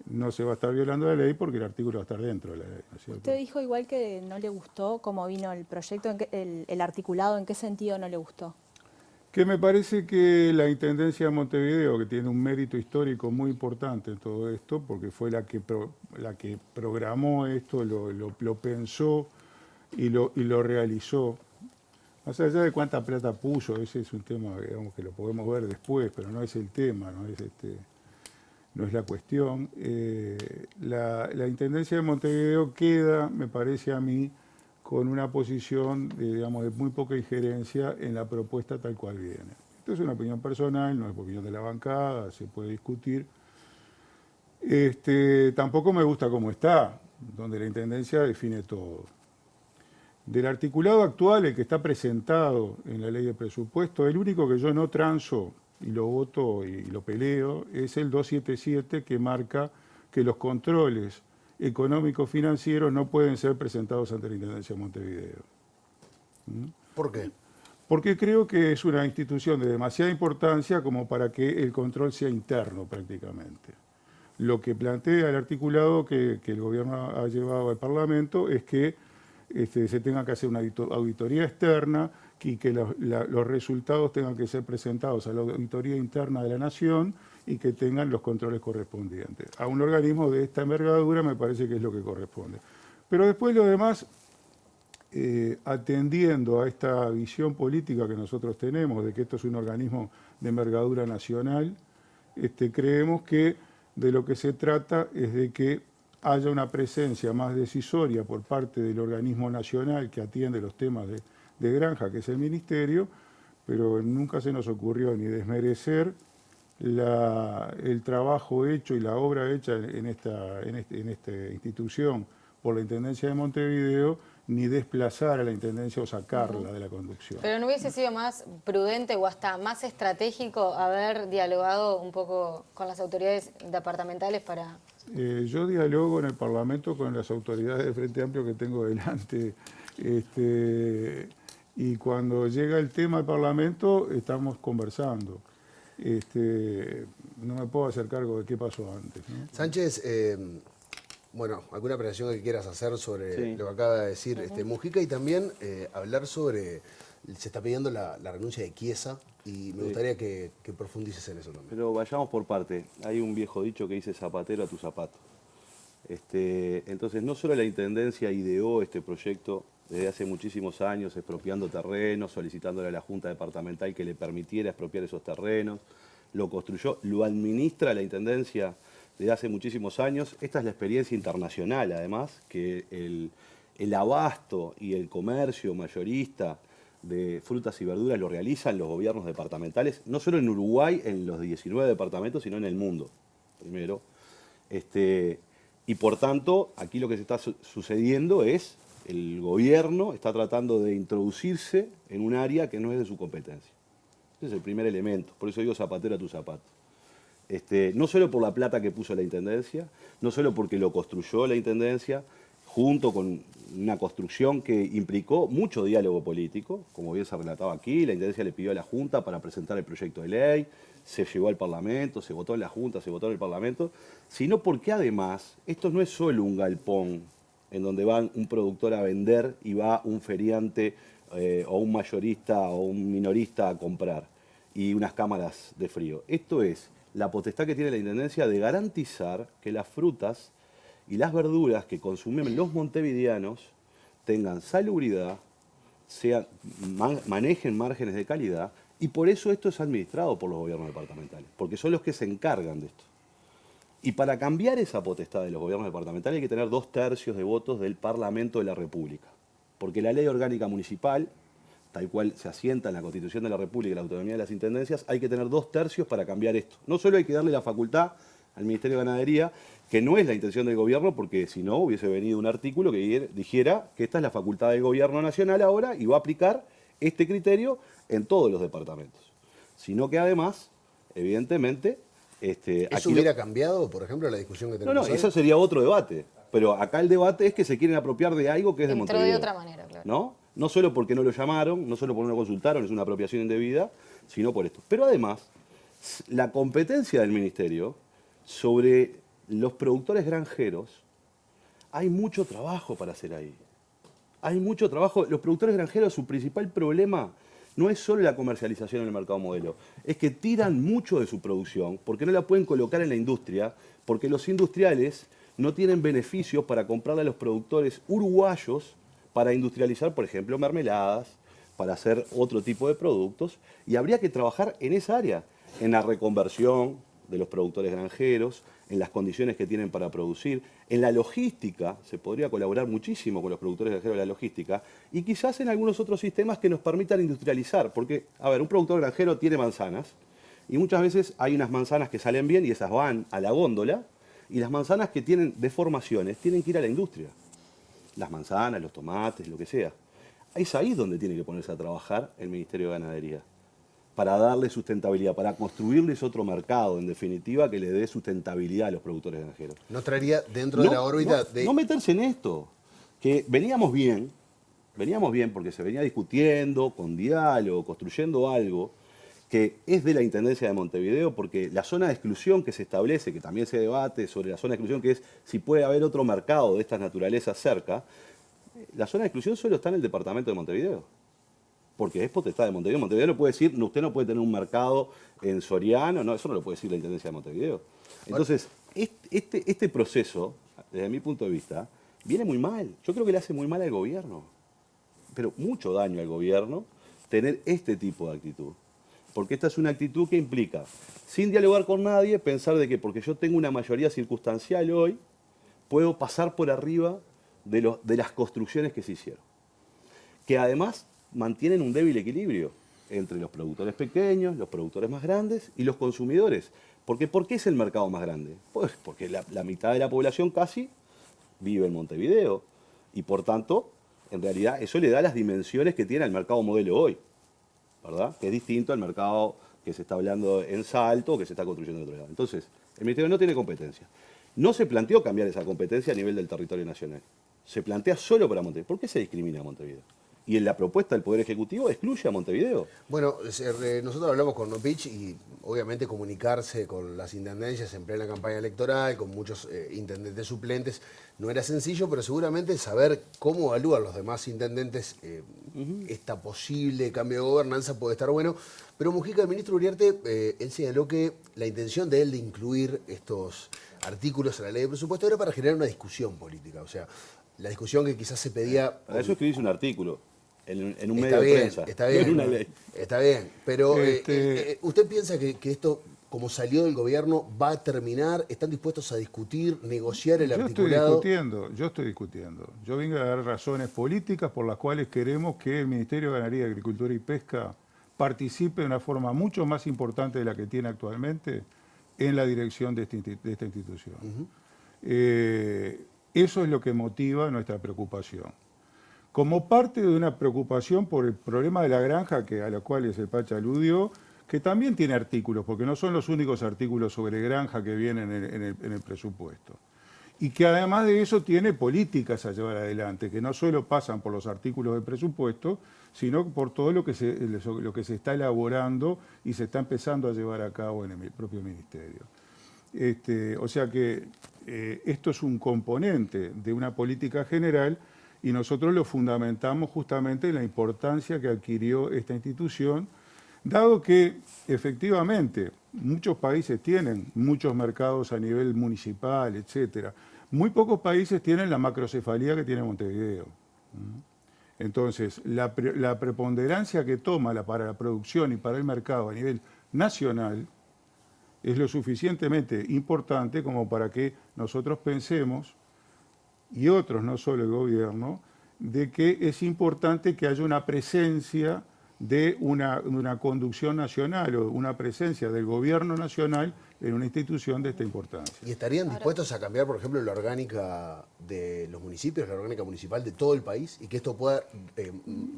no se va a estar violando la ley porque el artículo va a estar dentro de la ley, ¿no es cierto? Usted dijo igual que no le gustó cómo vino el proyecto, el articulado, ¿en qué sentido no le gustó? Que me parece que la Intendencia de Montevideo, que tiene un mérito histórico muy importante en todo esto, porque fue la que programó esto, lo pensó y lo realizó. Más allá de cuánta plata puso, ese es un tema, digamos, que lo podemos ver después, pero no es el tema, no es la cuestión. La Intendencia de Montevideo queda, me parece a mí, con una posición de muy poca injerencia en la propuesta tal cual viene. Esto es una opinión personal, no es opinión de la bancada, se puede discutir. Tampoco me gusta cómo está, donde la Intendencia define todo. Del articulado actual, el que está presentado en la ley de presupuesto, el único que yo no transo y lo voto y lo peleo es el 277, que marca que los controles económicos financieros no pueden ser presentados ante la Intendencia de Montevideo. ¿Por qué? Porque creo que es una institución de demasiada importancia como para que el control sea interno prácticamente. Lo que plantea el articulado que el gobierno ha llevado al Parlamento es que se tenga que hacer una auditoría externa y que los resultados tengan que ser presentados a la auditoría interna de la Nación y que tengan los controles correspondientes. A un organismo de esta envergadura me parece que es lo que corresponde. Pero después lo demás, atendiendo a esta visión política que nosotros tenemos de que esto es un organismo de envergadura nacional, creemos que de lo que se trata es de que haya una presencia más decisoria por parte del organismo nacional que atiende los temas de granja, que es el Ministerio, pero nunca se nos ocurrió ni desmerecer el trabajo hecho y la obra hecha en esta institución por la Intendencia de Montevideo, ni desplazar a la Intendencia o sacarla de la conducción. Pero ¿no hubiese sido más prudente o hasta más estratégico haber dialogado un poco con las autoridades departamentales para...? Yo dialogo en el Parlamento con las autoridades del Frente Amplio que tengo delante, y cuando llega el tema al Parlamento estamos conversando. No me puedo hacer cargo de qué pasó antes, ¿no? Sánchez, bueno, alguna apreciación que quieras hacer sobre lo que acaba de decir Mujica y también hablar sobre se está pidiendo la renuncia de Chiesa y me gustaría que profundices en eso también. Pero vayamos por parte. Hay un viejo dicho que dice zapatero a tu zapato. Entonces, no solo la Intendencia ideó este proyecto desde hace muchísimos años, expropiando terrenos, solicitándole a la Junta Departamental que le permitiera expropiar esos terrenos, lo construyó, lo administra la Intendencia desde hace muchísimos años. Esta es la experiencia internacional, además, que el abasto y el comercio mayorista de frutas y verduras lo realizan los gobiernos departamentales, no solo en Uruguay, en los 19 departamentos, sino en el mundo, primero. Y por tanto, aquí lo que se está sucediendo es el gobierno está tratando de introducirse en un área que no es de su competencia. Ese es el primer elemento, por eso digo zapatero a tu zapato. No solo por la plata que puso la Intendencia, no solo porque lo construyó la Intendencia, junto con una construcción que implicó mucho diálogo político, como bien se relataba aquí, la Intendencia le pidió a la Junta para presentar el proyecto de ley, se llevó al Parlamento, se votó en la Junta, se votó en el Parlamento, sino porque además esto no es solo un galpón en donde va un productor a vender y va un feriante o un mayorista o un minorista a comprar y unas cámaras de frío. Esto es la potestad que tiene la Intendencia de garantizar que las frutas y las verduras que consumen los montevideanos tengan salubridad, manejen márgenes de calidad, y por eso esto es administrado por los gobiernos departamentales, porque son los que se encargan de esto. Y para cambiar esa potestad de los gobiernos departamentales hay que tener 2/3 de votos del Parlamento de la República, porque la ley orgánica municipal, tal cual se asienta en la Constitución de la República y la autonomía de las intendencias, hay que tener 2/3 para cambiar esto. No solo hay que darle la facultad al Ministerio de Ganadería, que no es la intención del gobierno, porque si no hubiese venido un artículo que dijera que esta es la facultad del gobierno nacional ahora y va a aplicar este criterio en todos los departamentos. Sino que además, evidentemente... ¿Eso hubiera cambiado, por ejemplo, la discusión que tenemos hoy? Eso sería otro debate. Pero acá el debate es que se quieren apropiar de algo que es de Montevideo. Entró de otra manera, claro. No solo porque no lo llamaron, no solo porque no lo consultaron, es una apropiación indebida, sino por esto. Pero además, la competencia del Ministerio sobre los productores granjeros, hay mucho trabajo para hacer ahí. Hay mucho trabajo. Los productores granjeros, su principal problema no es solo la comercialización en el mercado modelo, es que tiran mucho de su producción porque no la pueden colocar en la industria, porque los industriales no tienen beneficios para comprarle a los productores uruguayos para industrializar, por ejemplo, mermeladas, para hacer otro tipo de productos, y habría que trabajar en esa área, en la reconversión de los productores granjeros, en las condiciones que tienen para producir, en la logística, se podría colaborar muchísimo con los productores granjeros de la logística, y quizás en algunos otros sistemas que nos permitan industrializar, porque, a ver, un productor granjero tiene manzanas, y muchas veces hay unas manzanas que salen bien y esas van a la góndola, y las manzanas que tienen deformaciones tienen que ir a la industria. Las manzanas, los tomates, lo que sea. Es ahí donde tiene que ponerse a trabajar el Ministerio de Ganadería, para darle sustentabilidad, para construirles otro mercado, en definitiva, que le dé sustentabilidad a los productores granjeros. ¿No traería dentro de la órbita de...? No meterse en esto, que veníamos bien porque se venía discutiendo, con diálogo, construyendo algo que es de la Intendencia de Montevideo, porque la zona de exclusión que se establece, que también se debate sobre la zona de exclusión, que es si puede haber otro mercado de estas naturalezas cerca, la zona de exclusión solo está en el departamento de Montevideo, porque es potestad de Montevideo. Montevideo no puede decir, usted no puede tener un mercado en Soriano, no, eso no lo puede decir la Intendencia de Montevideo. Entonces, este proceso, desde mi punto de vista, viene muy mal. Yo creo que le hace muy mal al gobierno, pero mucho daño al gobierno tener este tipo de actitud. Porque esta es una actitud que implica, sin dialogar con nadie, pensar de que porque yo tengo una mayoría circunstancial hoy, puedo pasar por arriba de las construcciones que se hicieron. Que además mantienen un débil equilibrio entre los productores pequeños, los productores más grandes y los consumidores. Porque ¿por qué es el mercado más grande? Pues porque la mitad de la población casi vive en Montevideo. Y por tanto, en realidad, eso le da las dimensiones que tiene el mercado modelo hoy, ¿verdad? Que es distinto al mercado que se está hablando en Salto o que se está construyendo en otro lado. Entonces, el Ministerio no tiene competencia. No se planteó cambiar esa competencia a nivel del territorio nacional. Se plantea solo para Montevideo. ¿Por qué se discrimina a Montevideo? Y en la propuesta del Poder Ejecutivo excluye a Montevideo. Bueno, nosotros hablamos con Nopich y obviamente comunicarse con las intendencias en plena campaña electoral, con muchos intendentes suplentes, no era sencillo, pero seguramente saber cómo evalúan los demás intendentes esta posible cambio de gobernanza puede estar bueno. Pero Mujica, el ministro Uriarte, él señaló que la intención de él de incluir estos artículos en la ley de presupuesto era para generar una discusión política, o sea, la discusión que quizás se pedía... Para eso escribís un artículo en un está medio bien, de prensa, está bien, en una ley. Está bien, pero ¿usted piensa que esto, como salió del gobierno, va a terminar? ¿Están dispuestos a discutir, negociar el articulado? Yo estoy discutiendo. Yo vengo a dar razones políticas por las cuales queremos que el Ministerio de Ganadería, Agricultura y Pesca participe de una forma mucho más importante de la que tiene actualmente en la dirección de esta institución. Eso es lo que motiva nuestra preocupación. Como parte de una preocupación por el problema de la granja, a la cual el Pacha aludió, que también tiene artículos, porque no son los únicos artículos sobre granja que vienen en el presupuesto. Y que además de eso tiene políticas a llevar adelante, que no solo pasan por los artículos del presupuesto, sino por todo lo que se está elaborando y se está empezando a llevar a cabo en el propio ministerio. O sea que esto es un componente de una política general y nosotros lo fundamentamos justamente en la importancia que adquirió esta institución, dado que efectivamente muchos países tienen muchos mercados a nivel municipal, etcétera. Muy pocos países tienen la macrocefalía que tiene Montevideo. Entonces, la preponderancia que toma para la producción y para el mercado a nivel nacional es lo suficientemente importante como para que nosotros pensemos, y otros, no solo el gobierno, de que es importante que haya una presencia de una conducción nacional o una presencia del gobierno nacional en una institución de esta importancia. ¿Y estarían dispuestos a cambiar, por ejemplo, la orgánica de los municipios, la orgánica municipal de todo el país, y que esto pueda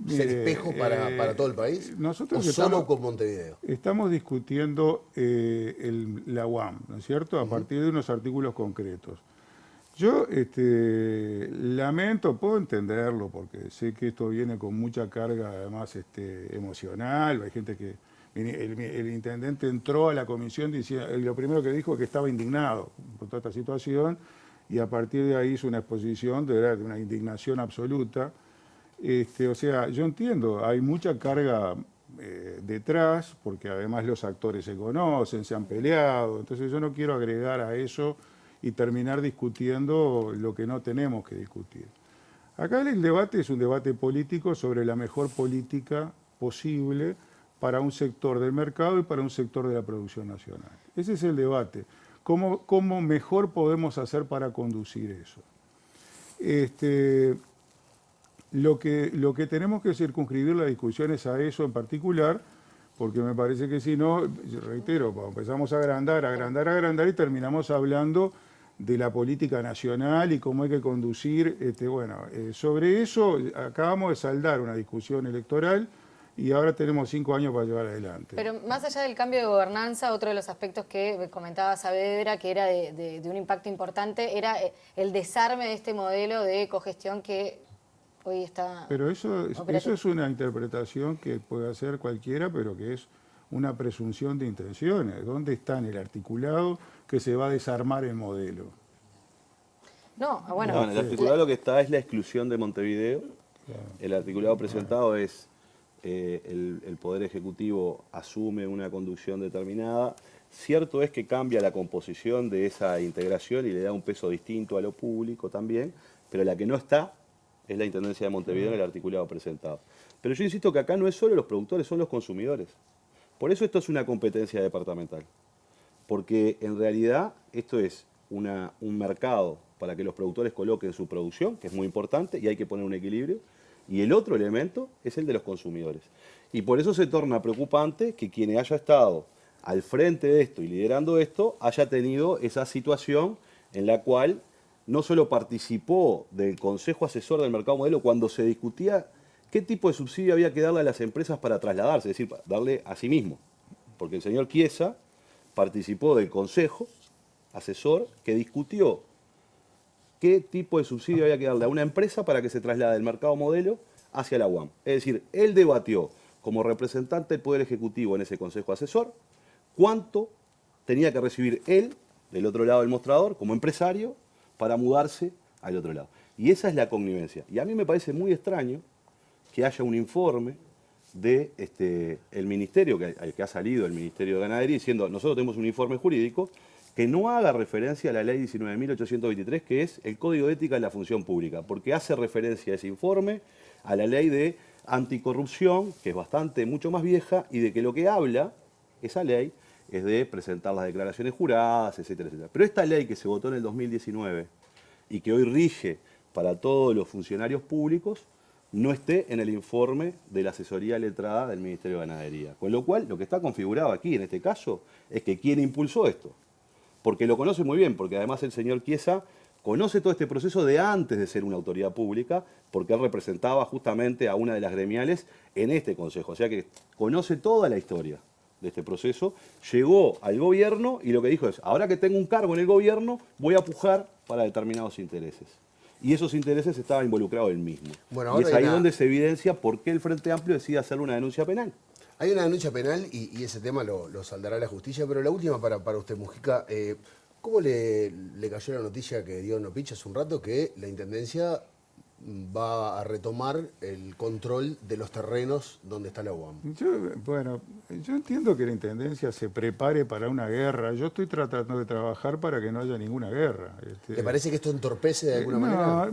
ser espejo para todo el país? Nosotros ¿O solo con Montevideo? Estamos discutiendo la UAM, ¿no es cierto?, a partir de unos artículos concretos. Yo lamento, puedo entenderlo, porque sé que esto viene con mucha carga, además, emocional. Hay gente que... El intendente entró a la comisión diciendo, lo primero que dijo es que estaba indignado por toda esta situación, y a partir de ahí hizo una exposición de una indignación absoluta. O sea, yo entiendo, hay mucha carga detrás, porque además los actores se conocen, se han peleado, entonces yo no quiero agregar a eso y terminar discutiendo lo que no tenemos que discutir. Acá el debate es un debate político sobre la mejor política posible para un sector del mercado y para un sector de la producción nacional. Ese es el debate. ¿Cómo mejor podemos hacer para conducir eso? Lo que tenemos que circunscribir la discusión es a eso en particular, porque me parece que si no, reitero, empezamos a agrandar y terminamos hablando de la política nacional y cómo hay que conducir. Sobre eso acabamos de saldar una discusión electoral y ahora tenemos 5 años para llevar adelante. Pero más allá del cambio de gobernanza, otro de los aspectos que comentaba Saavedra, que era de un impacto importante, era el desarme de este modelo de cogestión que hoy está... Pero eso es una interpretación que puede hacer cualquiera, pero que es una presunción de intenciones. ¿Dónde está en el articulado que se va a desarmar el modelo? En el articulado lo que está es la exclusión de Montevideo. Claro. El articulado presentado es el Poder Ejecutivo asume una conducción determinada. Cierto es que cambia la composición de esa integración y le da un peso distinto a lo público también, pero la que no está es la Intendencia de Montevideo en el articulado presentado. Pero yo insisto que acá no es solo los productores, son los consumidores. Por eso esto es una competencia departamental. Porque en realidad esto es un mercado para que los productores coloquen su producción, que es muy importante, y hay que poner un equilibrio. Y el otro elemento es el de los consumidores. Y por eso se torna preocupante que quien haya estado al frente de esto y liderando esto haya tenido esa situación en la cual no solo participó del Consejo Asesor del Mercado Modelo cuando se discutía qué tipo de subsidio había que darle a las empresas para trasladarse, es decir, darle a sí mismo. Porque el señor Chiesa participó del Consejo Asesor que discutió qué tipo de subsidio había que darle a una empresa para que se traslade del Mercado Modelo hacia la UAM. Es decir, él debatió como representante del Poder Ejecutivo en ese Consejo Asesor cuánto tenía que recibir él, del otro lado del mostrador, como empresario, para mudarse al otro lado. Y esa es la connivencia. Y a mí me parece muy extraño que haya un informe de el ministerio, que ha salido el Ministerio de Ganadería, diciendo, nosotros tenemos un informe jurídico que no haga referencia a la ley 19.823, que es el Código de Ética de la Función Pública, porque hace referencia a ese informe a la ley de anticorrupción, que es mucho más vieja, y de que lo que habla esa ley es de presentar las declaraciones juradas, etcétera, etcétera. Pero esta ley que se votó en el 2019 y que hoy rige para todos los funcionarios públicos, no esté en el informe de la asesoría letrada del Ministerio de Ganadería. Con lo cual, lo que está configurado aquí, en este caso, es que quien impulsó esto, porque lo conoce muy bien, porque además el señor Chiesa conoce todo este proceso de antes de ser una autoridad pública, porque él representaba justamente a una de las gremiales en este consejo. O sea que conoce toda la historia de este proceso, llegó al gobierno y lo que dijo es, ahora que tengo un cargo en el gobierno, voy a pujar para determinados intereses. Y esos intereses estaba involucrado él mismo. Bueno, y es ahí donde se evidencia por qué el Frente Amplio decide hacer una denuncia penal. Hay una denuncia penal y ese tema lo saldará la justicia, pero la última para usted, Mujica, ¿cómo le cayó la noticia que dio Nopich hace un rato que la Intendencia va a retomar el control de los terrenos donde está la UAM? Yo entiendo que la Intendencia se prepare para una guerra. Yo estoy tratando de trabajar para que no haya ninguna guerra. ¿Le parece que esto entorpece de alguna manera?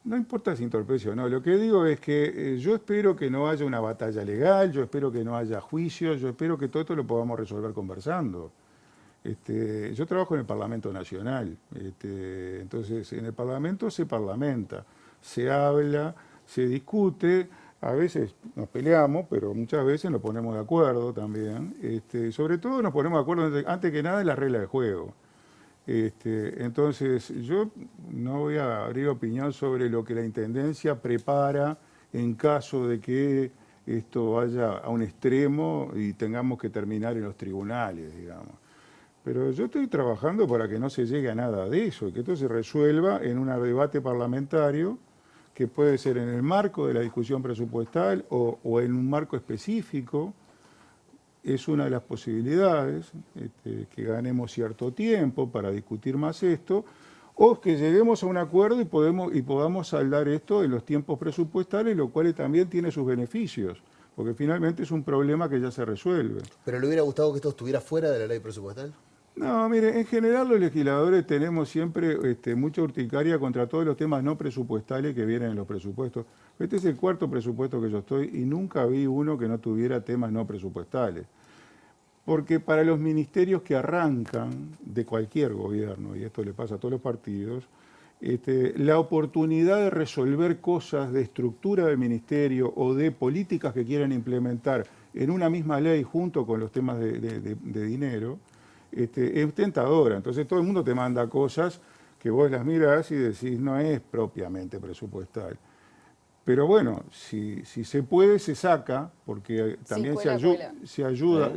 No importa si entorpece o no. Lo que digo es que yo espero que no haya una batalla legal, yo espero que no haya juicios, yo espero que todo esto lo podamos resolver conversando. Yo trabajo en el Parlamento Nacional, entonces en el Parlamento se parlamenta, se habla, se discute, a veces nos peleamos, pero muchas veces nos ponemos de acuerdo también. Sobre todo nos ponemos de acuerdo antes que nada en las reglas de juego. Entonces yo no voy a abrir opinión sobre lo que la Intendencia prepara en caso de que esto vaya a un extremo y tengamos que terminar en los tribunales, digamos. Pero yo estoy trabajando para que no se llegue a nada de eso y que esto se resuelva en un debate parlamentario que puede ser en el marco de la discusión presupuestal o en un marco específico. Es una de las posibilidades, que ganemos cierto tiempo para discutir más esto, o que lleguemos a un acuerdo y podamos saldar esto en los tiempos presupuestales, lo cual también tiene sus beneficios, porque finalmente es un problema que ya se resuelve. ¿Pero le hubiera gustado que esto estuviera fuera de la ley presupuestal? No, mire, en general los legisladores tenemos siempre mucha urticaria contra todos los temas no presupuestales que vienen en los presupuestos. Este es el cuarto presupuesto que yo estoy y nunca vi uno que no tuviera temas no presupuestales. Porque para los ministerios que arrancan de cualquier gobierno, y esto le pasa a todos los partidos, la oportunidad de resolver cosas de estructura del ministerio o de políticas que quieren implementar en una misma ley junto con los temas de dinero, es tentadora. Entonces todo el mundo te manda cosas que vos las mirás y decís no es propiamente presupuestal. Pero bueno, si se puede, se saca, porque también se ayuda.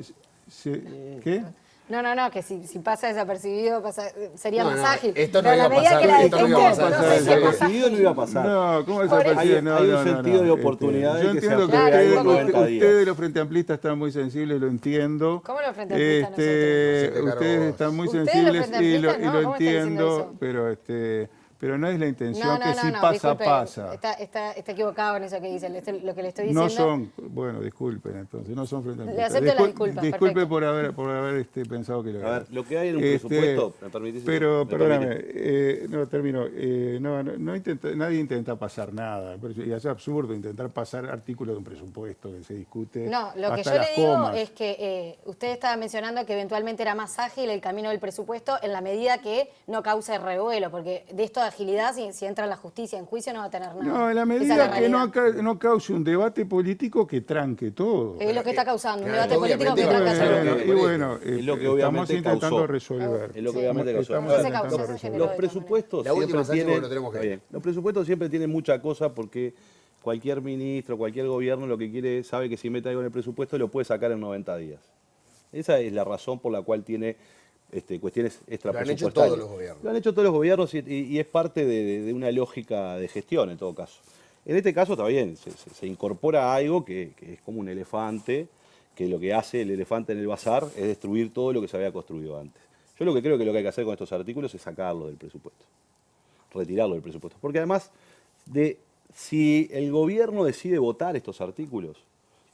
¿Qué? No, que si pasa desapercibido sería más ágil. Esto no iba a pasar. Desapercibido no iba a pasar. No, ¿cómo desapercibido? Hay un sentido de oportunidad. Yo entiendo que ustedes los Frente Amplistas están muy sensibles, lo entiendo. ¿Cómo los Frente Amplistas nosotros? Ustedes están muy sensibles y lo entiendo, pero no es la intención que si pasa, disculpe, pasa. Está equivocado en eso que dice. Lo que le estoy diciendo. No son, bueno, disculpen entonces, no son Frente Amplistas. Le acepto las disculpas. Disculpe por haber pensado que lo A ver, lo que hay en un presupuesto, ¿me permitís? Pero, perdóname, no, termino. Nadie intenta pasar nada. Y es absurdo intentar pasar artículos de un presupuesto que se discute. No, lo que yo le digo es que usted estaba mencionando que eventualmente era más ágil el camino del presupuesto en la medida que no cause revuelo, porque de esto de agilidad, si entra la justicia en juicio, no va a tener nada. No, en la medida que no cause un debate político que tranque todo. Es lo que está causando, un debate político que tranca todo. Y bueno, estamos intentando resolver. Es lo que obviamente causó. Los presupuestos siempre tienen mucha cosa porque cualquier ministro, cualquier gobierno lo que quiere, sabe que si mete algo en el presupuesto lo puede sacar en 90 días. Esa es la razón por la cual tiene cuestiones extrapresupuestarias. Lo han hecho todos los gobiernos. Lo han hecho todos los gobiernos y es parte de una lógica de gestión en todo caso. En este caso está bien, se incorpora algo que es como un elefante, que lo que hace el elefante en el bazar es destruir todo lo que se había construido antes. Yo lo que creo que lo que hay que hacer con estos artículos es sacarlo del presupuesto, retirarlo del presupuesto. Porque además, si el gobierno decide votar estos artículos,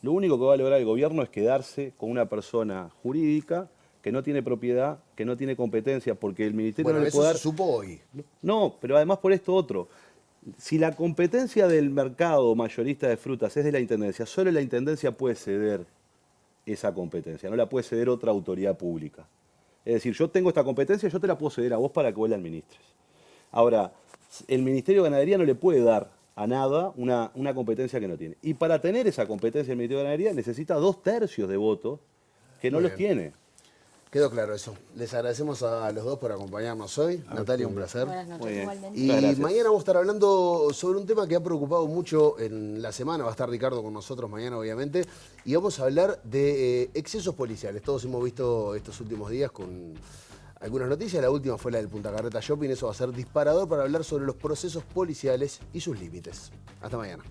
lo único que va a lograr el gobierno es quedarse con una persona jurídica que no tiene propiedad, que no tiene competencia, porque el ministerio no le puede dar... Eso se supo hoy. No, pero además por esto otro. Si la competencia del mercado mayorista de frutas es de la Intendencia, solo la Intendencia puede ceder esa competencia, no la puede ceder otra autoridad pública. Es decir, yo tengo esta competencia, yo te la puedo ceder a vos para que vos la administres. Ahora, el Ministerio de Ganadería no le puede dar a nada una competencia que no tiene. Y para tener esa competencia el Ministerio de Ganadería necesita 2/3 de votos que no los tiene. Quedó claro eso. Les agradecemos a los dos por acompañarnos hoy. Natalia, un placer. Buenas noches, igualmente. Y mañana vamos a estar hablando sobre un tema que ha preocupado mucho en la semana. Va a estar Ricardo con nosotros mañana, obviamente. Y vamos a hablar de excesos policiales. Todos hemos visto estos últimos días con algunas noticias. La última fue la del Punta Carreta Shopping. Eso va a ser disparador para hablar sobre los procesos policiales y sus límites. Hasta mañana.